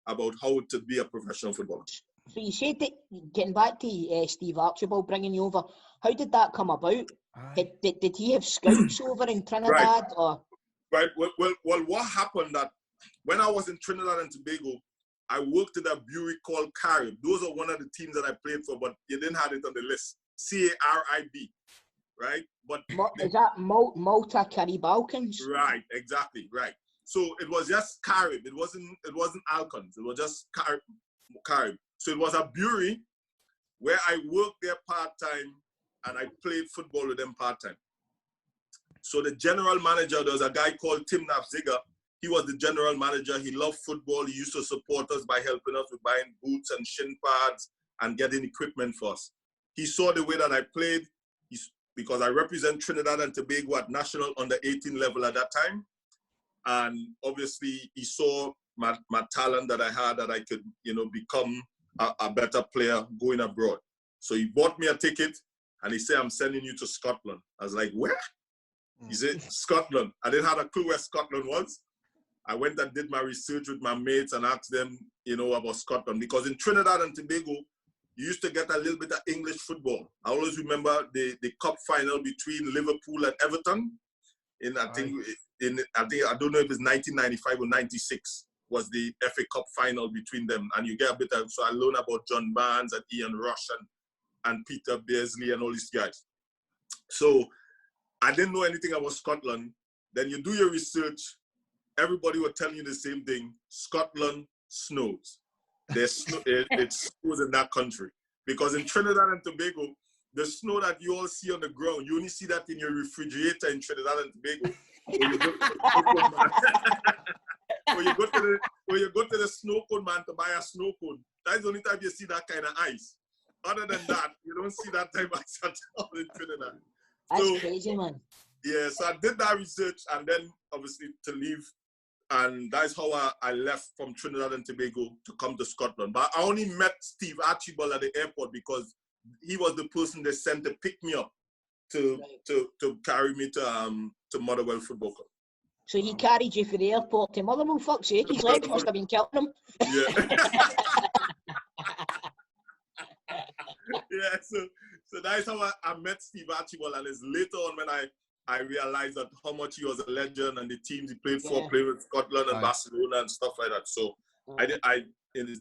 about how to be a professional footballer. So you said that, getting back to Steve Archibald bringing you over, how did that come about? Did he have scouts over in Trinidad? Right. Or? Right. Well, what happened that when I was in Trinidad and Tobago, I worked at a brewery called Carib. Those are one of the teams that I played for, but you didn't have it on the list. CARIB, right? But is that Malta Caribbalcans? Right. Exactly. Right. So it was just Carib. It wasn't Alcons. It was just Carib. So it was a brewery where I worked there part-time and I played football with them part-time. So the general manager, there was a guy called Tim Nafziger. He was the general manager. He loved football. He used to support us by helping us with buying boots and shin pads and getting equipment for us. He saw the way that I played because I represent Trinidad and Tobago at national under 18 level at that time. And obviously he saw my talent that I had, that I could, become a better player going abroad. So he bought me a ticket and he said, I'm sending you to Scotland. I was like, where? He said, Scotland. I didn't have a clue where Scotland was. I went and did my research with my mates and asked them, about Scotland. Because in Trinidad and Tobago, you used to get a little bit of English football. I always remember the cup final between Liverpool and Everton. I don't know if it's 1995 or 96 was the FA Cup final between them. And you get a bit of, so I learned about John Barnes and Ian Rush and Peter Beardsley and all these guys. So I didn't know anything about Scotland. Then you do your research. Everybody will tell you the same thing. Scotland snows. It snows in that country. Because in Trinidad and Tobago, the snow that you all see on the ground, you only see that in your refrigerator in Trinidad and Tobago. Or you go to the snow cone man to buy a snow cone. That's the only time you see that kind of ice. Other than that, you don't see that type of ice at all in Trinidad. That's crazy, man. Yeah, so I did that research and then obviously to leave. And that's how I left from Trinidad and Tobago to come to Scotland. But I only met Steve Archibald at the airport because he was the person they sent to pick me up to carry me to Motherwell Football Club. So he carried you from the airport to Motherwell, fuck's sake, his legs must have been killing him. Yeah. Yeah, so that's how I met Steve Archibald, and it's later on when I realized that how much he was a legend and the teams he played for, played with Scotland and Barcelona and stuff like that. So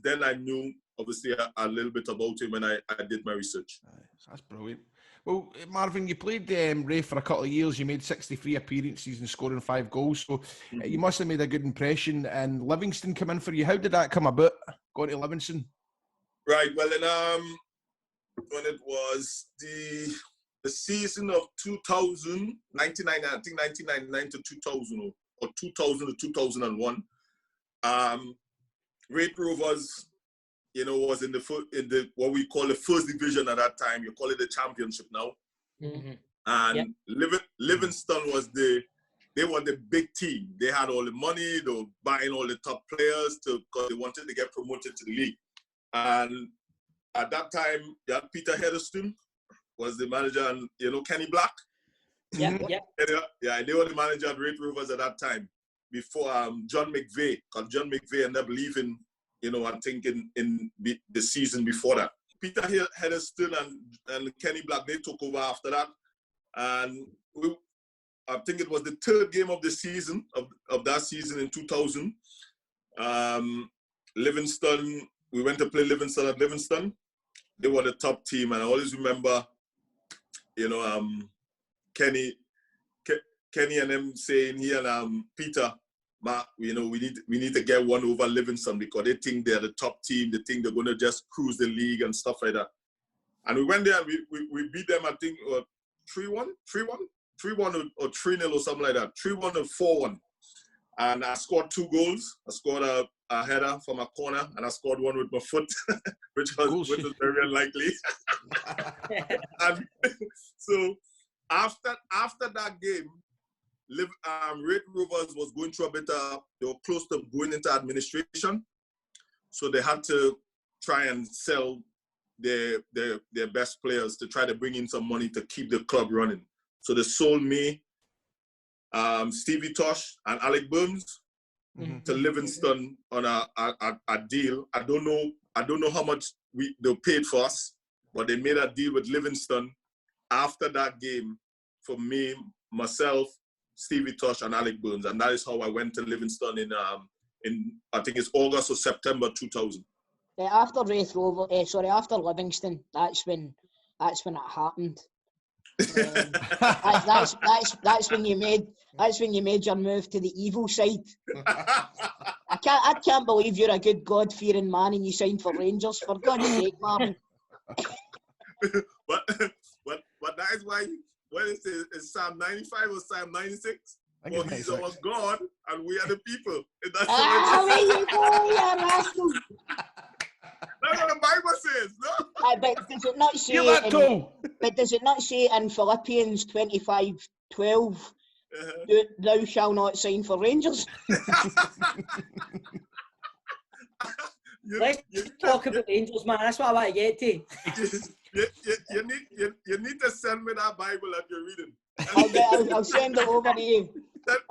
then I knew obviously a little bit about him when I did my research. That's brilliant. Well, Marvin, you played Raith for a couple of years. You made 63 appearances and scoring 5 goals. So you must have made a good impression. And Livingston come in for you. How did that come about, going to Livingston? Right. Well, when it was the season of 2000, 1999 to 2000, or 2000 to 2001, Raith Rovers, was in the what we call the first division at that time. You call it the championship now. Mm-hmm. And Livingston they were the big team. They had all the money. They were buying all the top players because they wanted to get promoted to the league. And at that time, you had Peter Heatherstone was the manager, and Kenny Black. Yeah. Yeah, they were the manager at Raith Rovers at that time before John McPhee. Because John McPhee ended up leaving, I think in the season before that. Peter Heatherstone and Kenny Black, they took over after that, and I think it was the 3rd game of the season of that season in 2000. Livingston. We went to play Livingston at Livingston. They were the top team, and I always remember, Kenny and them saying, he and Peter, we need to get one over Livingston because they think they're the top team. They think they're going to just cruise the league and stuff like that. And we went there and we beat them, I think, 3-1 or 3-0 or something like that. 3-1 or 4-1. And I scored 2 goals. I scored a header from a corner, and I scored one with my foot, which was very unlikely. And so after that game, Raith Rovers was going through a bit they were close to going into administration. So they had to try and sell their best players to try to bring in some money to keep the club running. So they sold me, Stevie Tosh and Alec Burns to Livingston on a deal. I don't know how much they paid for us, but they made a deal with Livingston after that game for me, myself, Stevie Tosh and Alec Burns, and that is how I went to Livingston in I think it's August or September 2000. After Raith Rovers, after Livingston, that's when it happened. That's when you made your move to the evil side. I can't believe you're a good God-fearing man and you signed for Rangers, for God's sake, Marvin. But that is why what is it? Is Psalm 95 or Psalm 96? I Well, think he's it's our 96. God and we are the people. And that's There you go, you rascal. That's what the Bible says, no? But does it not say? Hear that, Toal? But does it not say in Philippians 25:12, "Thou shalt not sign for Rangers"? Let's talk about Rangers, man. That's what I want to get to. You need to send me that Bible that you're reading. I'll send it over to you.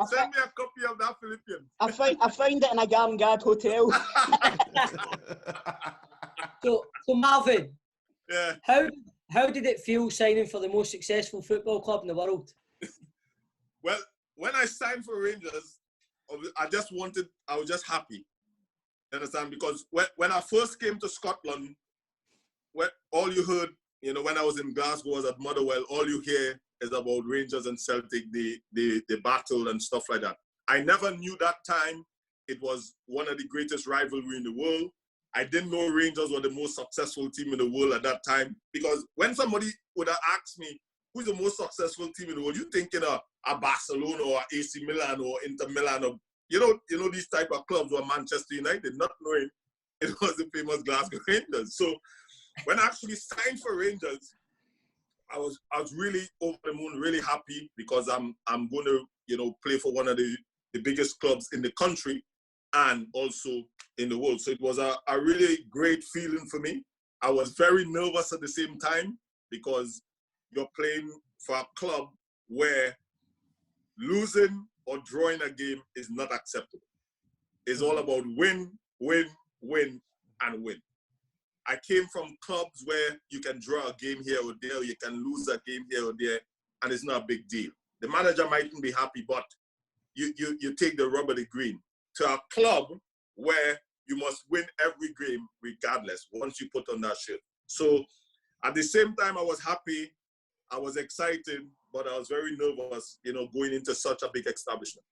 Send me a copy of that Philippians. I found it in a Garngard hotel. So Marvin, Yeah. how did it feel signing for the most successful football club in the world? Well, when I signed for Rangers, I was just happy. You understand? Because when I first came to Scotland, all you heard, when I was in Glasgow, I was at Motherwell, all you hear is about Rangers and Celtic, the battle and stuff like that. I never knew that time it was one of the greatest rivalry in the world. I didn't know Rangers were the most successful team in the world at that time, because when somebody would have asked me, who's the most successful team in the world, you're thinking a Barcelona or AC Milan or Inter Milan, or these type of clubs were Manchester United, not knowing it was the famous Glasgow Rangers. So when I actually signed for Rangers, I was really over the moon, really happy, because I'm going to play for one of the biggest clubs in the country and also in the world. So it was a really great feeling for me. I was very nervous at the same time, because you're playing for a club where losing or drawing a game is not acceptable. It's all about win, win, win, and win. I came from clubs where you can draw a game here or there, or you can lose a game here or there, and it's not a big deal. The manager mightn't be happy, but you take the rub of the green. To a club where you must win every game regardless, once you put on that shirt. So at the same time, I was happy, I was excited, but I was very nervous, going into such a big establishment.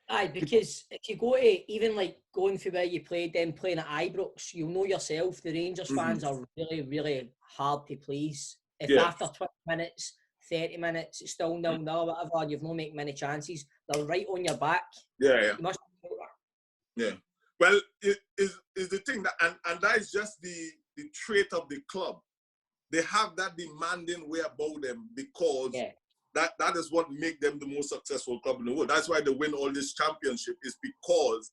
Aye, because if you go to, even like going through where you played, then playing at Ibrox, you'll know yourself, the Rangers fans are really, really hard to please. If after 20 minutes, 30 minutes, it's still 0-0, whatever, and you've not made many chances, they're right on your back. Yeah. You must know that. Yeah. Well, it is the thing that, and that is just the trait of the club. They have that demanding way about them, because that is what makes them the most successful club in the world. That's why they win all this championship, is because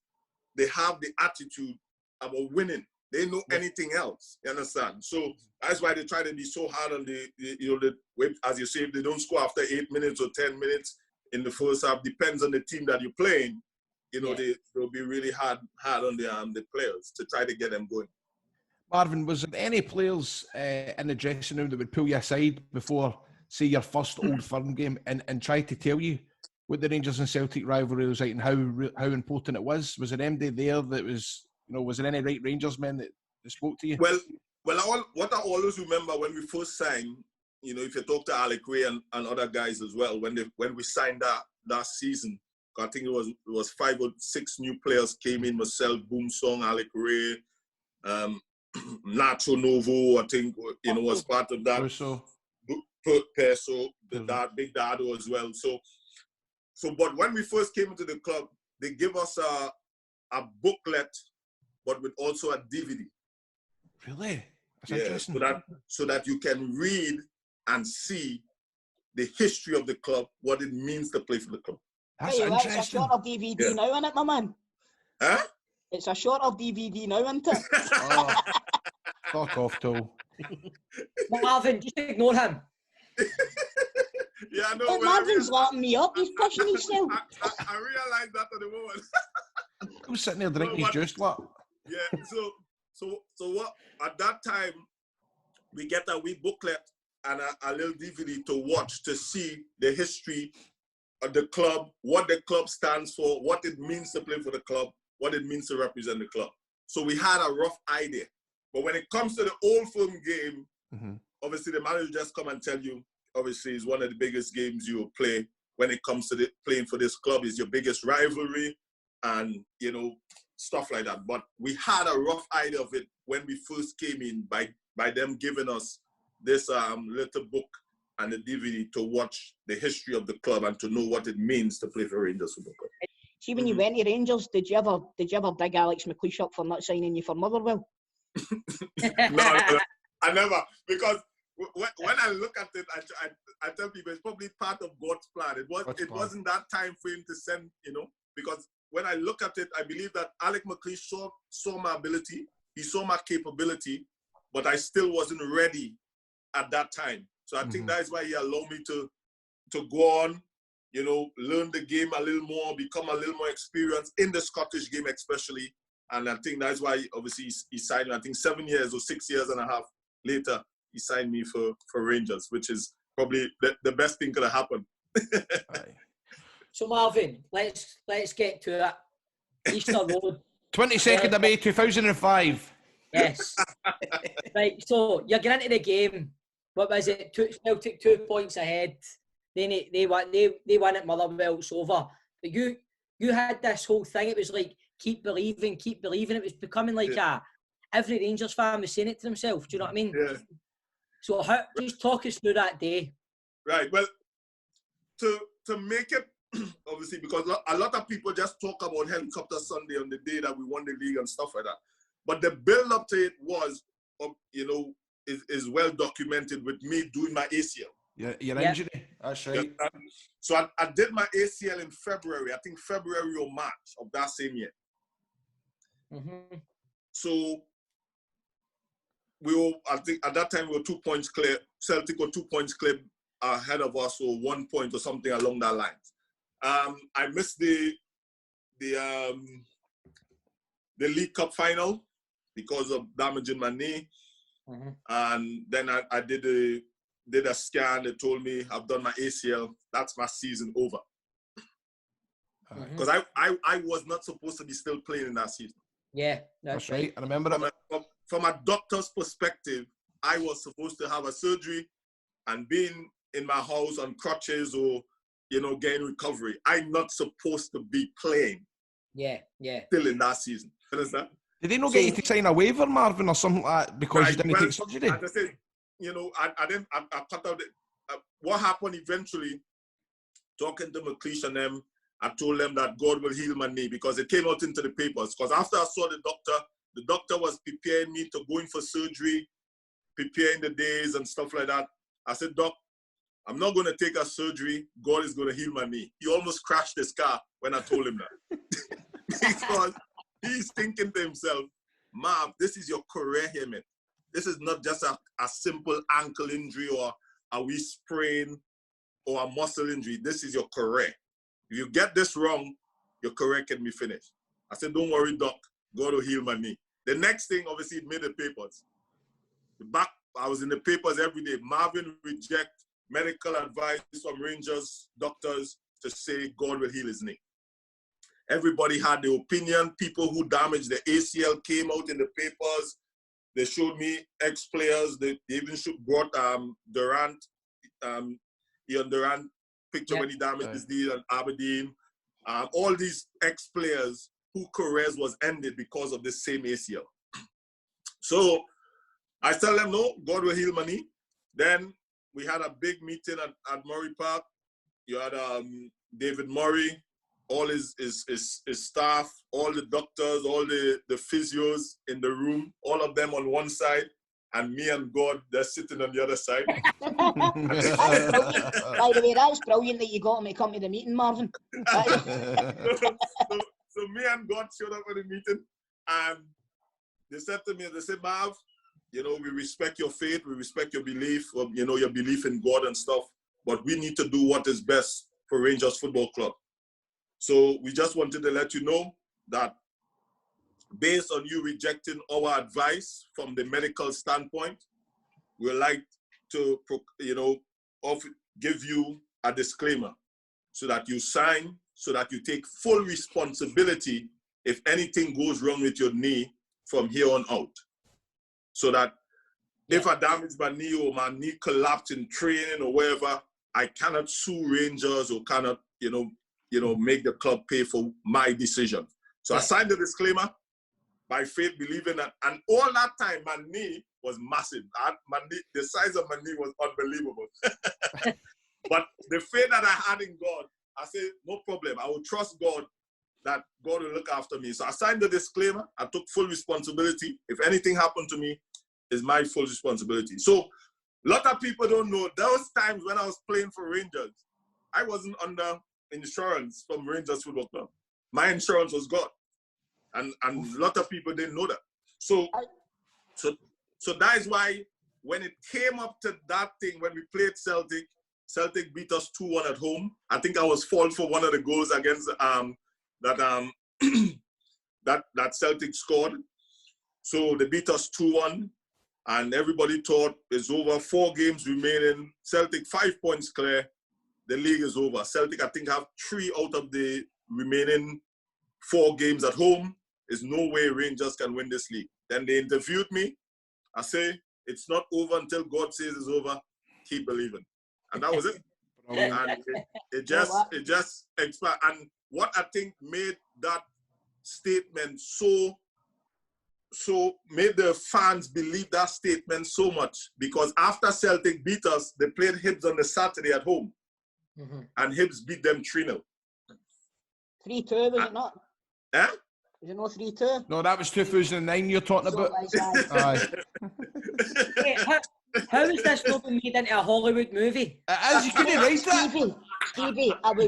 they have the attitude about winning. They know anything else. You understand? So that's why they try to be so hard on as you say, if they don't score after 8 minutes or 10 minutes in the first half, depends on the team that you're playing. They'll be really hard on the players to try to get them going. Marvin, was there any players in the dressing room that would pull you aside before, say, your first Old Firm game and try to tell you what the Rangers and Celtic rivalry was like and how important it was? Was there anybody there that was, was there any right Rangers men that spoke to you? Well, what I always remember when we first signed, if you talk to Alec Ray and other guys as well, when we signed that season, I think it was 5 or 6 new players came in, myself, Boomsong, Alec Ray, Nacho Novo, I think, was part of that. Peso, Big Dado as well. So, but when we first came into the club, they give us a booklet, but with also a DVD. Really? That's interesting. So that you can read and see the history of the club, what it means to play for the club. That's interesting. It's a shorter DVD now, isn't it, my man? Huh? It's a shorter DVD now, isn't it? Fuck off, Toal. Marvin, just ignore him. Yeah, I know. But Marvin's locking me up. He's pushing himself. I realized that at the moment. I'm sitting there drinking his juice, what? Yeah. So what? At that time, we get a wee booklet and a little DVD to watch to see the history of the club, what the club stands for, what it means to play for the club, what it means to represent the club. So we had a rough idea. But when it comes to the Old Firm game, obviously the manager just come and tell you, obviously it's one of the biggest games you will play when it comes to playing for this club. It's your biggest rivalry and, stuff like that. But we had a rough idea of it when we first came in by them giving us this little book and the DVD to watch the history of the club and to know what it means to play for Rangers Football Club. See, when you went to Rangers, did you ever dig Alex McLeish up for not signing you for Motherwell? No, I never, because when I look at it, I tell people it's probably part of God's plan. It wasn't that time for him to send, because when I look at it, I believe that Alex McLeish saw my ability, he saw my capability, but I still wasn't ready at that time. So I think that's why he allowed me to go on, learn the game a little more, become a little more experienced in the Scottish game especially. And I think that's why obviously he signed me, I think 7 years or 6 years and a half later, he signed me for Rangers, which is probably the best thing could have happened. So Marvin, let's get to it. Easter Road. 22nd of May 2005. Yes. Right, so you're getting into the game. What was it? Celtic 2 points ahead. Then they won at Motherwell, it's over. But you had this whole thing, it was like, keep believing. It was becoming like every Rangers fan was saying it to themselves. Do you know what I mean? Yeah. So just talk us through that day. Right. Well, to make it, obviously, because a lot of people just talk about Helicopter Sunday on the day that we won the league and stuff like that. But the build up to it was, is well documented with me doing my ACL. Your injury. That's right. So I did my ACL in February, I think February or March of that same year. Mm-hmm. So I think at that time we were 2 points clear. Celtic were 2 points clear ahead of us, or 1 point or something along that lines. I missed the League Cup final because of damage in my knee. Mm-hmm. And then I did a scan. They told me I've done my ACL. That's my season over. Because I was not supposed to be still playing in that season. Yeah, that's right. I remember that. From a doctor's perspective, I was supposed to have a surgery and being in my house on crutches or, getting recovery. I'm not supposed to be playing. Yeah. Still in that season. Understand? Did they not get you to sign a waiver, Marvin, or something like that because you didn't take surgery? As I said, I cut out what happened eventually, talking to McLeish and them, I told them that God will heal my knee because it came out into the papers. Because after I saw the doctor was preparing me to go in for surgery, preparing the days and stuff like that. I said, Doc, I'm not going to take a surgery. God is going to heal my knee. He almost crashed his car when I told him that. Because he's thinking to himself, Marv, this is your career here, man. This is not just a simple ankle injury or a wee sprain or a muscle injury. This is your career. If you get this wrong, your career can be finished. I said, don't worry, Doc. God will heal my knee. The next thing, obviously, it made the papers. I was in the papers every day. Marvin reject medical advice from Rangers doctors to say God will heal his knee. Everybody had their opinion. People who damaged the ACL came out in the papers. They showed me ex-players. They even brought Durant, Ian Durant picture when he damaged his knee at Aberdeen. All these ex-players whose careers was ended because of this same ACL. So I tell them, no, God will heal my knee. Then we had a big meeting at Murray Park. You had David Murray, all his staff, all the doctors, all the physios in the room, all of them on one side, and me and God, they're sitting on the other side. By the way, that's brilliant that you got him to come to the meeting, Marvin. So me and God showed up at the meeting, and they said to me, they said, Marv, we respect your faith, we respect your belief, your belief in God and stuff, but we need to do what is best for Rangers Football Club. So we just wanted to let you know that based on you rejecting our advice from the medical standpoint, we would like to, give you a disclaimer so that you sign, so that you take full responsibility if anything goes wrong with your knee from here on out. So that if I damage my knee or my knee collapsed in training or wherever, I cannot sue Rangers or cannot, make the club pay for my decision. So I signed the disclaimer by faith, believing that. And all that time, my knee was massive. The size of my knee was unbelievable. But the faith that I had in God, I said, no problem. I will trust God that God will look after me. So I signed the disclaimer. I took full responsibility. If anything happened to me, it's my full responsibility. So a lot of people don't know, those times when I was playing for Rangers, I wasn't under insurance from Rangers Football Club. My insurance was God. And a lot of people didn't know that. So that is why when it came up to that thing, when we played Celtic beat us 2-1 at home. I think I was fault for one of the goals against that Celtic scored. So they beat us 2-1, and everybody thought it's over. 4 games remaining. Celtic 5 points clear. The league is over. Celtic, I think, have 3 out of the remaining 4 games at home. There's no way Rangers can win this league. Then they interviewed me. I say, it's not over until God says it's over. Keep believing. And that was it. And it just expired. And what I think made that statement so made the fans believe that statement so much, because after Celtic beat us, they played Hibs on the Saturday at home. Mm-hmm. And Hibs beat them 3-0. 3-2, was it not? Eh? Was it not 3-2? No, that was 2009 you're talking about. Aye. Wait, how is this not been made into a Hollywood movie? It is, you couldn't write that. Stevie, I was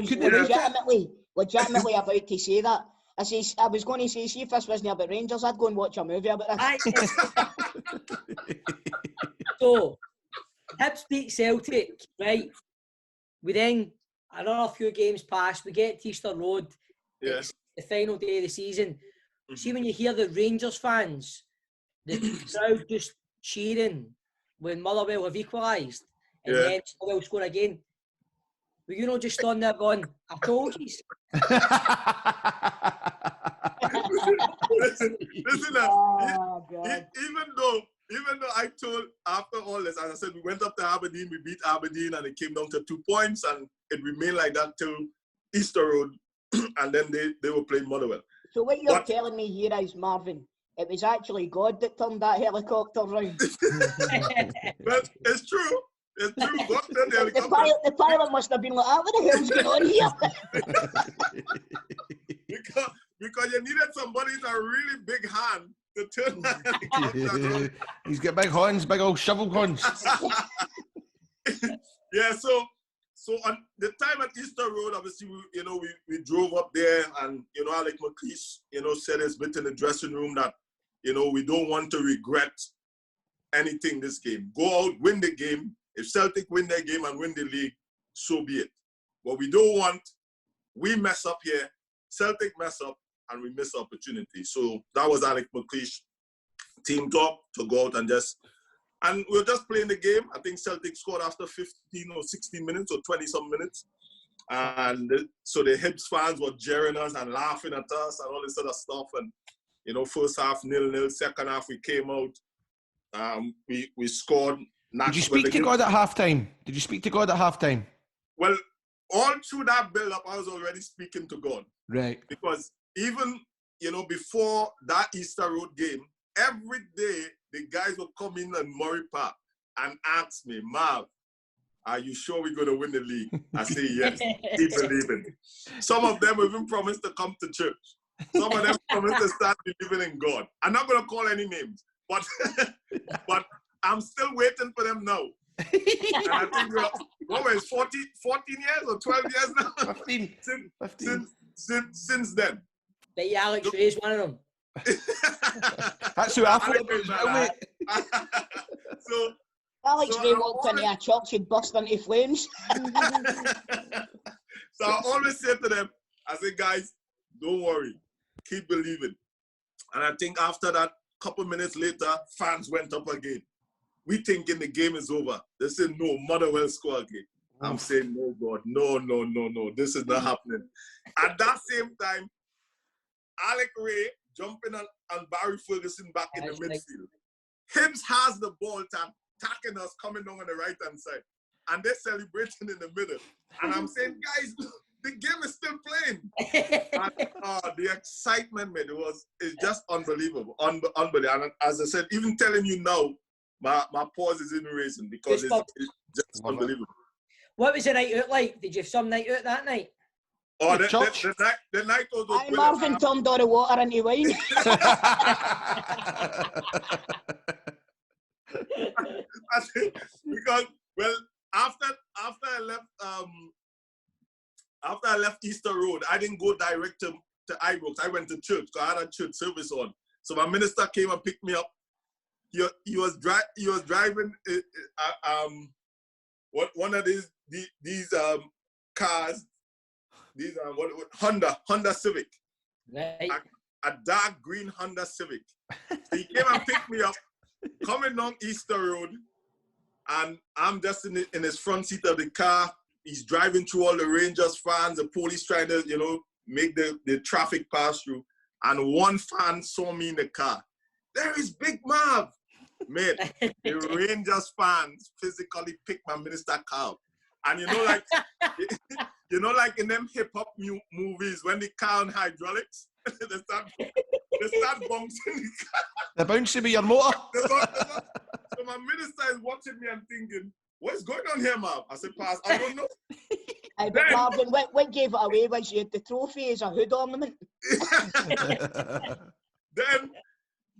legitimately about to say that. I was going to say, see if this wasn't about Rangers, I'd go and watch a movie about this. So, Hibs beat Celtic, right? We then, another few games pass, we get to Easter Road. Yeah. It's the final day of the season. Mm-hmm. See, when you hear the Rangers fans, the crowd just cheering when Motherwell have equalised, and then Motherwell score again. Were you not just on there going, I told you? Listen, even though I told, after all this, as I said, we went up to Aberdeen, we beat Aberdeen, and it came down to 2 points, and it remained like that till Easter Road, and then they were playing Motherwell. So what you're telling me here is, Marvin, it was actually God that turned that helicopter round. But it's true. It's true. God turned the helicopter. The pilot must have been like, what the hell's going on here? because you needed somebody with a really big hand to turn that helicopter. He's got big horns, big old shovel horns. Yeah, so on the time at Easter Road, obviously, we drove up there, and, Alec McPhee, said his bit in the dressing room that, we don't want to regret anything this game. Go out, win the game. If Celtic win their game and win the league, so be it. But we don't want, we mess up here, Celtic mess up, and we miss opportunity. So that was Alec McLeish's team talk, to go out and we were just playing the game. I think Celtic scored after 15 or 16 minutes or 20-some minutes. And so the Hibs fans were jeering us and laughing at us and all this other stuff. And, first half 0-0, second half we came out. We scored. Did you speak to God at halftime? Well, all through that build-up, I was already speaking to God. Right. Because even, before that Easter Road game, every day the guys would come in on Murray Park and ask me, Marv, are you sure we're going to win the league? I say, yes, keep believing. Some of them even promised to come to church. Some of them promised to start believing in God. I'm not going to call any names, but I'm still waiting for them now. And I think what was 14 years or 12 years now? 15. Since then. Bet you Alex Ray's one of them. That's who I thought about as well, mate. So Alex Ray walked into a church and burst into flames. So I always say to them, I say, guys, don't worry, keep believing. And I think after that, couple minutes later, fans went up again. We thinking the game is over. They say, no, Motherwell score again. I'm saying, no, God, no, this is not happening. At that same time, Alec Ray jumping on Barry Ferguson back in the midfield. Hibs has the ball, attacking us, coming down on the right-hand side. And they're celebrating in the middle. And I'm saying, guys, the game is still playing. And, the excitement, man, it's just unbelievable. Unbelievable. And as I said, even telling you now, my pause is in racing because it's just unbelievable. What was the night out like? Did you have some night out that night? Oh, the night was Aye, Marvin turned all the water into wine. Because after I left Easter Road, I didn't go direct to Ibrox. I went to church because I had a church service on. So my minister came and picked me up. He was driving one of these cars. These are Honda Civic. Right. A dark green Honda Civic. So he came and picked me up, coming down Easter Road, and I'm just in his front seat of the car. He's driving through all the Rangers fans, the police trying to, make the traffic pass through. And one fan saw me in the car. There is Big Marv. Mate, the Rangers fans physically picked my minister car up. And like in them hip-hop movies, when they car on hydraulics, they start bouncing the car. They're bouncing with your motor. So my minister is watching me and thinking, what's going on here, Marv? I said, Pass, I don't know. Aye, but Marvin, what gave it away was you had the trophy as a hood ornament.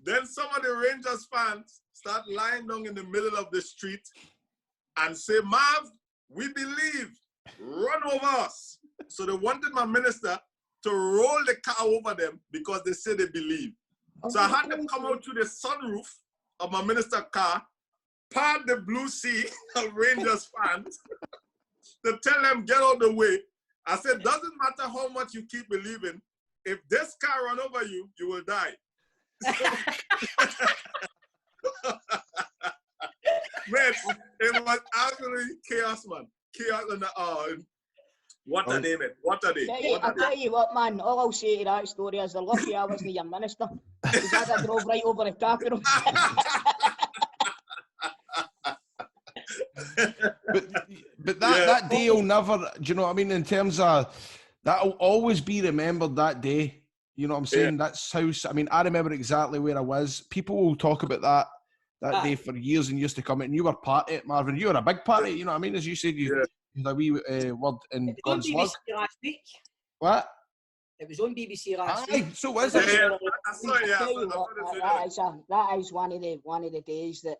Then some of the Rangers fans start lying down in the middle of the street and say, Marv, we believe, run over us. So they wanted my minister to roll the car over them because they say they believe. So I had to come out through the sunroof of my minister's car, part the blue sea of Rangers fans, to tell them, get out of the way. I said, doesn't matter how much you keep believing, if this car run over you, you will die. Man, it was absolutely chaos, man. Chaos and what a day, man. What a day. I'll tell you what, man, all I'll say to that story is they're lucky I wasn't your minister. Because I drove right over the top of them. But that day will never, do you know what I mean, in terms of, that'll always be remembered that day. You know what I'm saying? Yeah. That's how, I mean, I remember exactly where I was. People will talk about that day for years and years to come. And you were part of it, Marvin. You were a big part of it, you know what I mean? As you said, you had a wee word in God's BBC word. Last week. What? It was on BBC last week. So was it? That is one of the days that,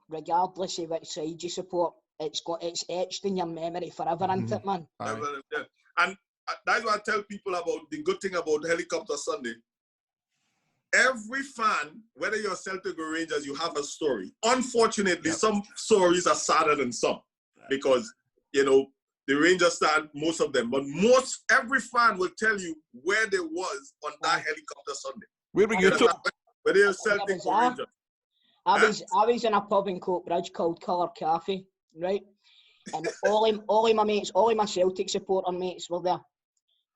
regardless of which side you support, it's etched in your memory forever, isn't it, man? And that's what I tell people about the good thing about Helicopter Sunday. Every fan, whether you're Celtic or Rangers, you have a story. Unfortunately, some stories are sadder than some because, the Rangers stand, most of them, but every fan will tell you where they was on that Helicopter Sunday. Where were you? Whether you're Celtic or Rangers. I was in a pub in Coatbridge called Colour Cafe, right? And all of my mates, all of my Celtic supporter mates were there,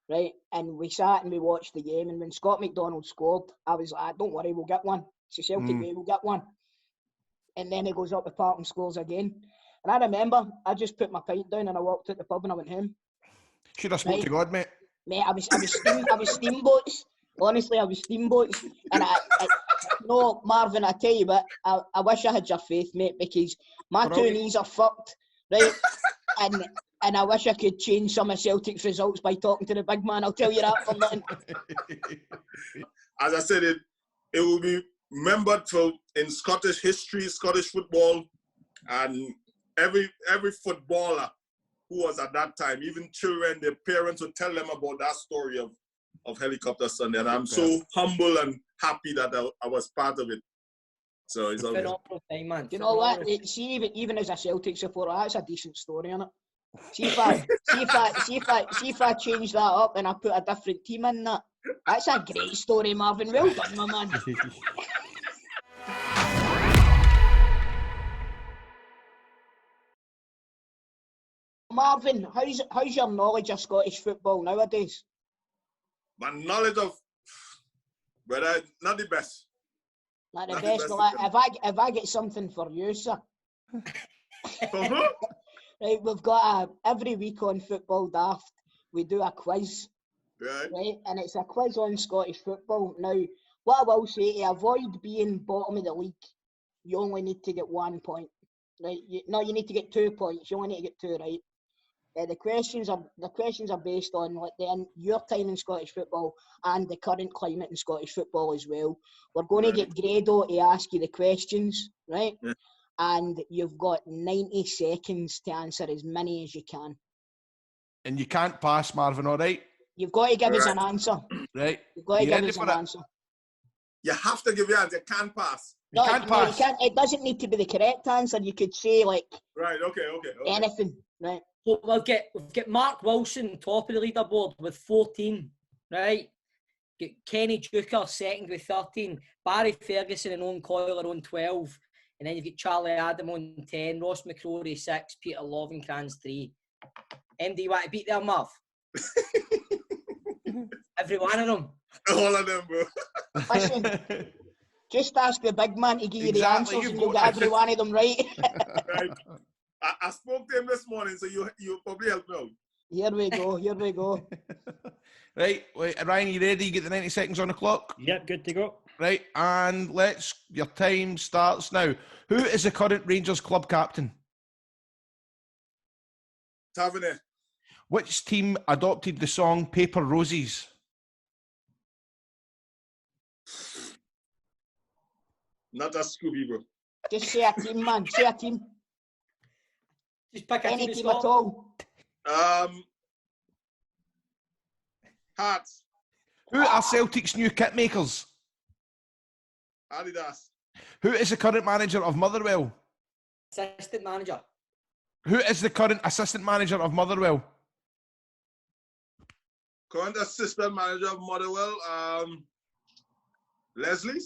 right? And we sat and we watched the game. And when Scott McDonald scored, I was like, don't worry, we'll get one. It's a Celtic way, we'll get one. And then he goes up the park and scores again. And I remember, I just put my pint down and I walked out the pub and I went home. Should have spoke to God, mate. Mate, I was steamboats. Honestly, I was steamboats. And no, Marvin, I tell you what, I wish I had your faith, mate, because my two knees are fucked, right? and I wish I could change some of Celtic's results by talking to the big man. I'll tell you that for nothing. As I said, it will be remembered in Scottish history, Scottish football, and every footballer who was at that time, even children, their parents would tell them about that story of Helicopter Sunday. And I'm so humble and happy that I was part of it. So it's all good. Man. You know what? See, even as a Celtic supporter, that's a decent story, isn't it? See if I change that up and I put a different team in that. That's a great story, Marvin. Well done, my man. Marvin, how's your knowledge of Scottish football nowadays? My knowledge of, but not the best. Not the best. If I get something for you, sir. Right, we've got every week on Football Daft, we do a quiz. Right, and it's a quiz on Scottish football. Now, what I will say, to avoid being bottom of the league, you only need to get 1 point. Right? You need to get 2 points. You only need to get 2 right. The questions are based on your time in Scottish football and the current climate in Scottish football as well. We're going to get Grado to ask you the questions, right? Yeah. And you've got 90 seconds to answer as many as you can. And you can't pass, Marvin, all right? You've got to give us an answer. Right. You've got to You give ready us for an it? answer. You have to give your answer. You can't pass. You can't pass. It doesn't need to be the correct answer. You could say Right. Okay. anything, right? So we've got Mark Wilson top of the leaderboard with 14, right? Get Kenny Duker second with 13, Barry Ferguson and Owen Coyle on 12, and then you've got Charlie Adam on 10, Ross McCrory 6, Peter Lovenkrands 3. MD, you want to beat them, Marv? Every one of them. All of them, bro. Listen, just ask the big man to give you the Exactly, answers you've and you'll got- get every one of them right. Right. I spoke to him this morning, so you probably help me out. Here we go. Right, wait, Ryan, you ready? You get the 90 seconds on the clock? Yep, good to go. Right, and your time starts now. Who is the current Rangers club captain? Tavernier. Which team adopted the song Paper Roses? Not a Scooby, bro. Just say a team, man. Say a team. Just pick a Any team, team at all. Hearts. Who are Celtic's new kit makers? Adidas. Who is the current manager of Motherwell? assistant manager. Who is the current assistant manager of Motherwell? Current assistant manager of Motherwell, Leslie.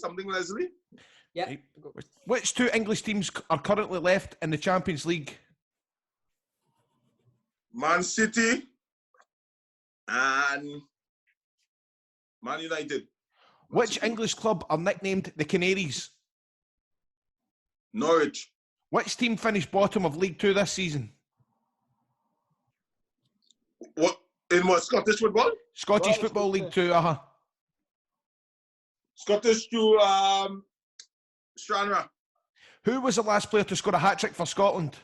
Yeah. Which two English teams are currently left in the Champions League? Man City and Man United. Which English club are nicknamed the Canaries? Norwich. Which team finished bottom of League Two this season? What in what Scottish football? Scottish Football League Two, Scottish to Stranraer. Who was the last player to score a hat-trick for Scotland?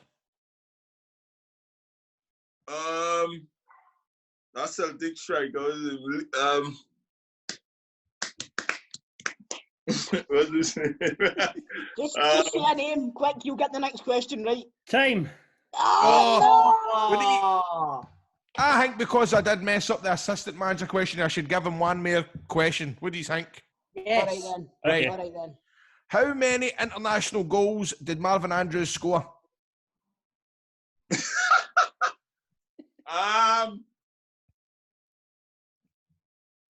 That's Celtic striker. What's his name? Just say a name, quick. You'll get the next question right. Time. Oh, I think because I did mess up the assistant manager question, I should give him one more question. What do you think? Yes. All right then. Right. All right then. How many international goals did Marvin Andrews score?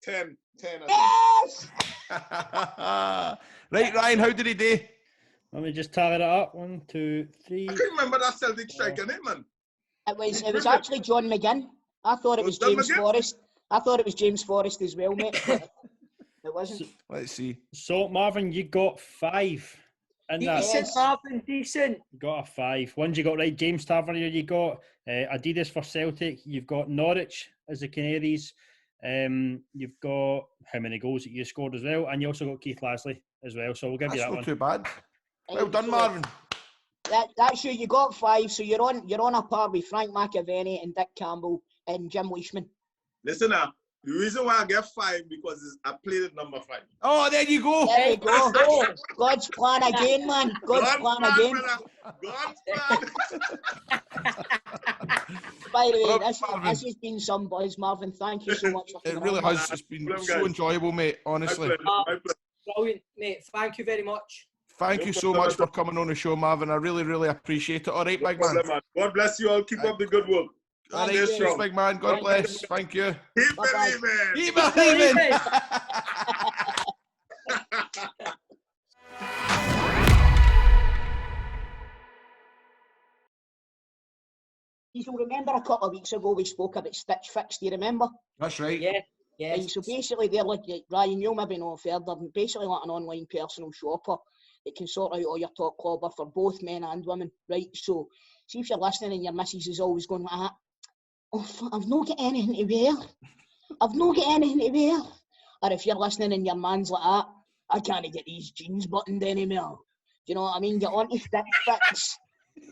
10. Yes! Right, Ryan, how did he do? Let me just tally that up. 1, 2, 3. I couldn't remember that Celtic striker name, man. It was actually John McGinn. I thought it was John James McGinn? Forrest. I thought it was James Forrest as well, mate. But it wasn't. Let's see. So, Marvin, you got 5. And that's Decent, Marvin, decent. got a 5. Ones you got right. James Tavernier, you got Adidas for Celtic. You've got Norwich as the Canaries. You've got how many goals that you scored as well, and you also got Keith Lasley as well. So we'll give you That's that not one. too bad. Well done, Marvin. That's you. You got 5, so you're on a par with Frank McAvenny and Dick Campbell and Jim Leishman. Listen now. The reason why I get 5 because I played at number 5. Oh, there you go. There we go. God's plan again, man. God's plan again. God's plan. By the way, Well, this Marvin. has been some buzz, Marvin. Thank you so much for It coming really on. has. It's been Well done, so guys. enjoyable, mate, My honestly. pleasure. My pleasure. Brilliant, mate. Thank you very much. Thank you so much for coming on the show, Marvin. I really, really appreciate it. All right, big man. God bless you all. Keep up the good work. All right, Stay cheers, strong. big man. God bless. Thank you. Keep Bye-bye. believing. Keep believing. You remember a couple of weeks ago we spoke about Stitch Fix, do you remember? That's right. Yeah. Right, Yes. so basically they're like, Ryan, you'll maybe know further, they're basically like an online personal shopper that can sort out all your top clobber for both men and women, right? So see if you're listening and your missus is always going like that, oh, I've not got anything to wear. I've not got anything to wear. Or if you're listening and your man's like that, I can't get these jeans buttoned anymore. you know what I mean? Get on to Stitch Fix.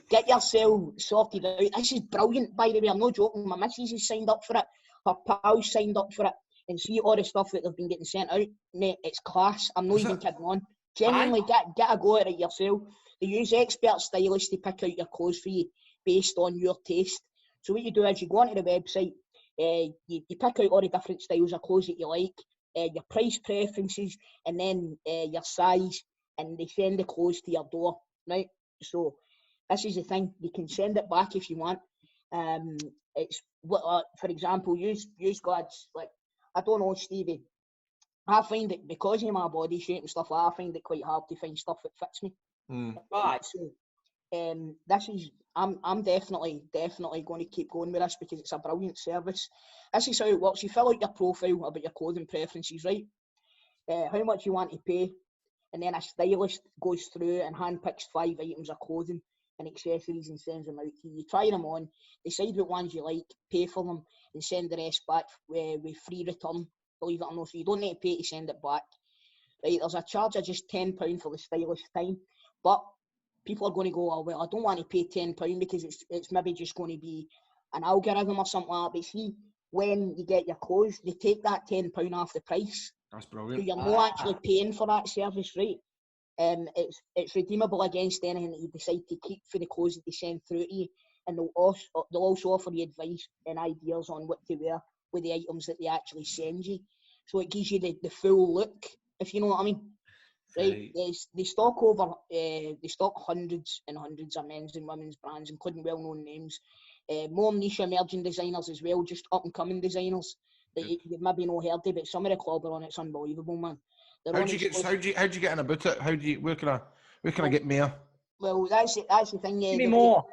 Get yourself sorted out. This is brilliant, by the way. I'm not joking. My missus has signed up for it. Her pals signed up for it. And see all the stuff that they've been getting sent out. Mate, it's class. I'm not even kidding on. Genuinely, get a go at it yourself. They use expert stylists to pick out your clothes for you based on your taste. So what you do is you go onto the website, you pick out all the different styles of clothes that you like, your price preferences, and then your size, and they send the clothes to your door, right? So this is the thing. You can send it back if you want. It's what, for example, use God's, like, I don't know, Stevie. I find it, because of my body shape and stuff, I find it quite hard to find stuff that fits me. Right. So, this is, I'm definitely going to keep going with this because it's a brilliant service. This is how it works. You fill out your profile about your clothing preferences, right? How much you want to pay, and then a stylist goes through and handpicks 5 items of clothing and accessories and sends them out to you. You try them on, decide what ones you like, pay for them, and send the rest back with free return, believe it or not. So you don't need to pay to send it back. Right, there's a charge of just £10 for the stylist time, but people are going to go, oh, well, I don't want to pay £10 because it's maybe just going to be an algorithm or something like that. But see, when you get your clothes, they take that £10 off the price. That's brilliant. So you're not actually paying for that service, right? It's redeemable against anything that you decide to keep for the clothes that they send through to you, and they'll also offer you advice and ideas on what to wear with the items that they actually send you. So it gives you the full look, if you know what I mean. Right? They stock hundreds and hundreds of men's and women's brands, including well-known names. More niche emerging designers as well, just up-and-coming designers that you've maybe not heard of, but some of the clobber on it's unbelievable, man. How do you get in about it? Where can I get more? Well, that's the thing. Give me more.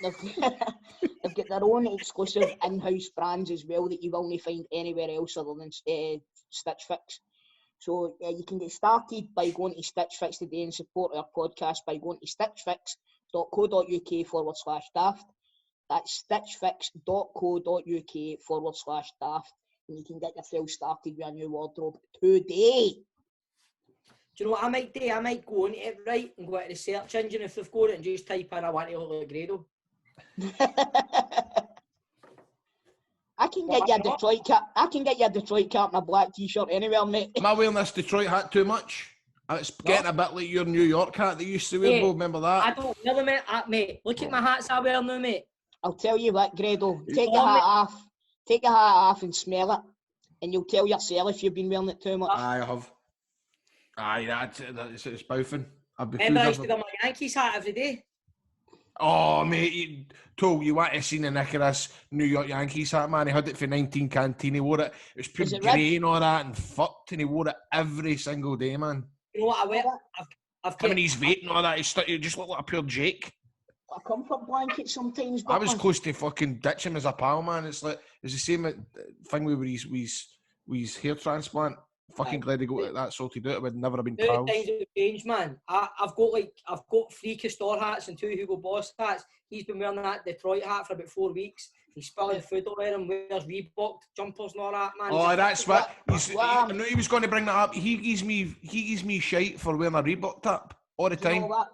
They've got their own exclusive in-house brands as well that you will not find anywhere else other than Stitch Fix. So you can get started by going to Stitch Fix today and support our podcast by going to stitchfix.co.uk/daft. That's stitchfix.co.uk/daft, and you can get yourself started with a new wardrobe today. Do you know what I might do? I might go on it, right, and go into the search engine if they've got it and just type in, I want to look like Grado. I can get you a Detroit cap. I can get you a Detroit cap and a black t-shirt anywhere, mate. Am I wearing this Detroit hat too much? It's getting a bit like your New York hat that you used to wear, Bo. Remember that? I don't wear them, mate. Look at my hats I wear now, mate. I'll tell you what, Grado. Take your hat off. Take your hat off and smell it, and you'll tell yourself if you've been wearing it too much. I have. Aye, it's boufing. Remember I used to wear my Yankees hat every day? Oh, mate, Toal, you want to see the nick of this New York Yankees hat, man? He had it for 19 canteen. He wore it. It was pure grey and all that and fucked, and he wore it every single day, man. You know what I wear? I've him and his weight and all that. He just looked like a pure Jake. A comfort blanket sometimes. I was close to fucking ditch him as a pal, man. It's the same thing with his hair transplant. Fucking glad he got that sorted out. It would never have been pals. Times have changed, man. I've got 3 Castor hats and 2 Hugo Boss hats. He's been wearing that Detroit hat for about 4 weeks. He's spilling food all around him, wears Reebok jumpers and all that, man. Oh, that's what. I knew he was going to bring that up. He gives me shite for wearing a Reebok top all the time. You know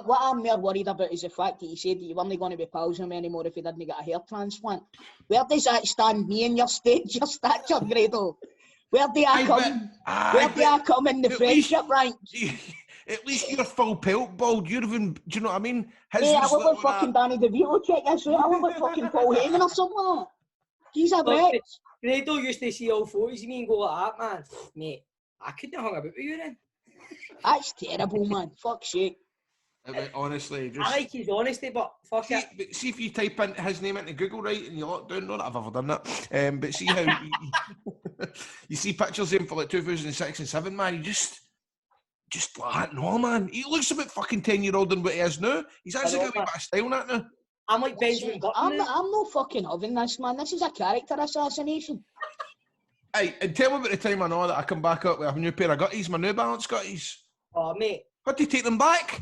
what I'm more worried about is the fact that he said that you weren't going to be pals with him anymore if he didn't get a hair transplant. Where does that stand me in your stature, Grado? Where do I come in the friendship rank? At least you're full pelt bald. You're even, do you know what I mean? Hey, I look like fucking Danny DeVito, check this out. I look like fucking Paul Heyman or something like that. He's a bitch. Grado used to see all photos of me and go like that, man. Mate, I couldn't have hung about with you then. That's terrible, man. Fuck's sake. Honestly, I like his honesty, but fuck it. But see if you type in his name into Google, right, and you look down, not that I've ever done that. But see how you see pictures of him for like 2006 and 7, man. You just like that, no, man. He looks a bit fucking 10-year-old than what he is now. He's actually got a bit of style now. I'm like Benjamin Button. I'm not fucking having this, man. This is a character assassination. Hey, and tell me about the time I know that I come back up with a new pair of gutties, my New Balance gutties. Oh, mate. Had to take them back?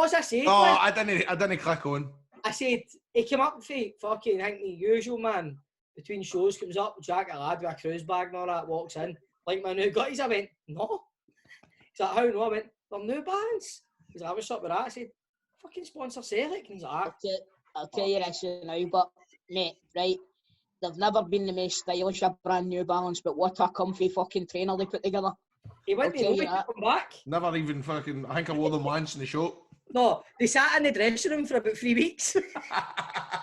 As I said, oh, I didn't click on. I said, he came up for fucking, I think the usual, man, between shows, comes up, Jack a lad with a cruise bag and all that, walks in, like my new gutties. I went, no. He's like, how no? I went, they're New Balance. He's like, what's up with that? I said, fucking sponsor Celtic. And he's like, I'll tell you this now, but mate, right? They've never been the most stylish of brand New Balance, but what a comfy fucking trainer they put together. he went to nowhere to come back. Never even fucking. I think I wore them once in the show. No, they sat in the dressing room for about 3 weeks.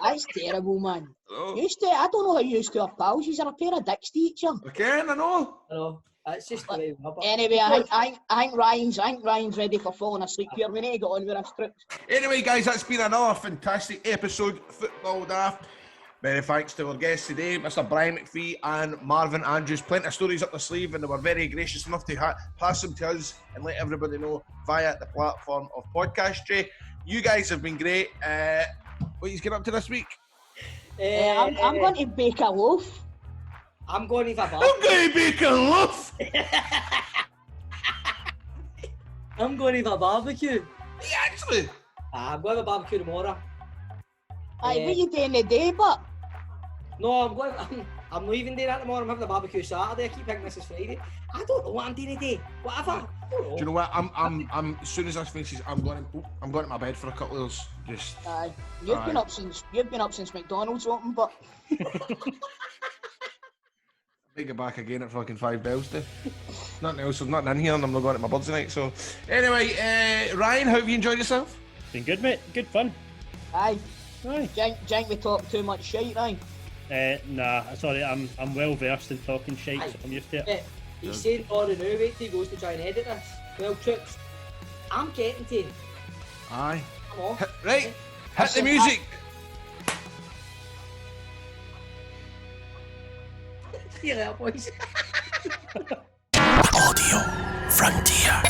That's terrible, man. Oh. I don't know how you two are pals. You're a pair of dicks to each other. I can, I know. I know. That's just the way we are. But Anyway, I think Ryan's ready for falling asleep here. We need to get on with this trip. Anyway, guys, that's been another fantastic episode of Football Daft. Many thanks to our guests today, Mr. Brian McPhee and Marvin Andrews. Plenty of stories up the sleeve, and they were very gracious enough to pass them to us and let everybody know via the platform of Podcast Jay. You guys have been great. What are you getting up to this week? I'm going to bake a loaf. I'm going to have a I'm going to bake a loaf! I'm going to have a barbecue. Yeah, actually. I'm going to have a barbecue tomorrow. Aye, what you doing today, but? No, I'm not even doing that tomorrow. I'm having a barbecue Saturday. I keep thinking this is Friday. I don't know what I'm doing today. Whatever. Do you know what? I'm as soon as this finishes, I'm going to my bed for a couple of hours. Just. Aye. You've been up since McDonald's opened, but. I get back again at fucking 5 bells to. Nothing else. There's nothing in here, and I'm not going to my birds tonight. So, anyway, Ryan, how have you enjoyed yourself? Been good, mate. Good fun. Aye. Aye. Jank, we talk too much shite, Ryan. Nah, sorry, I'm well versed in talking shite, so I'm used to it. He's saying on and wait till he goes to try and edit this. Well, troops, I'm getting to him. Aye. Come on. Right, hit the music. See you later, boys. Audio Frontier.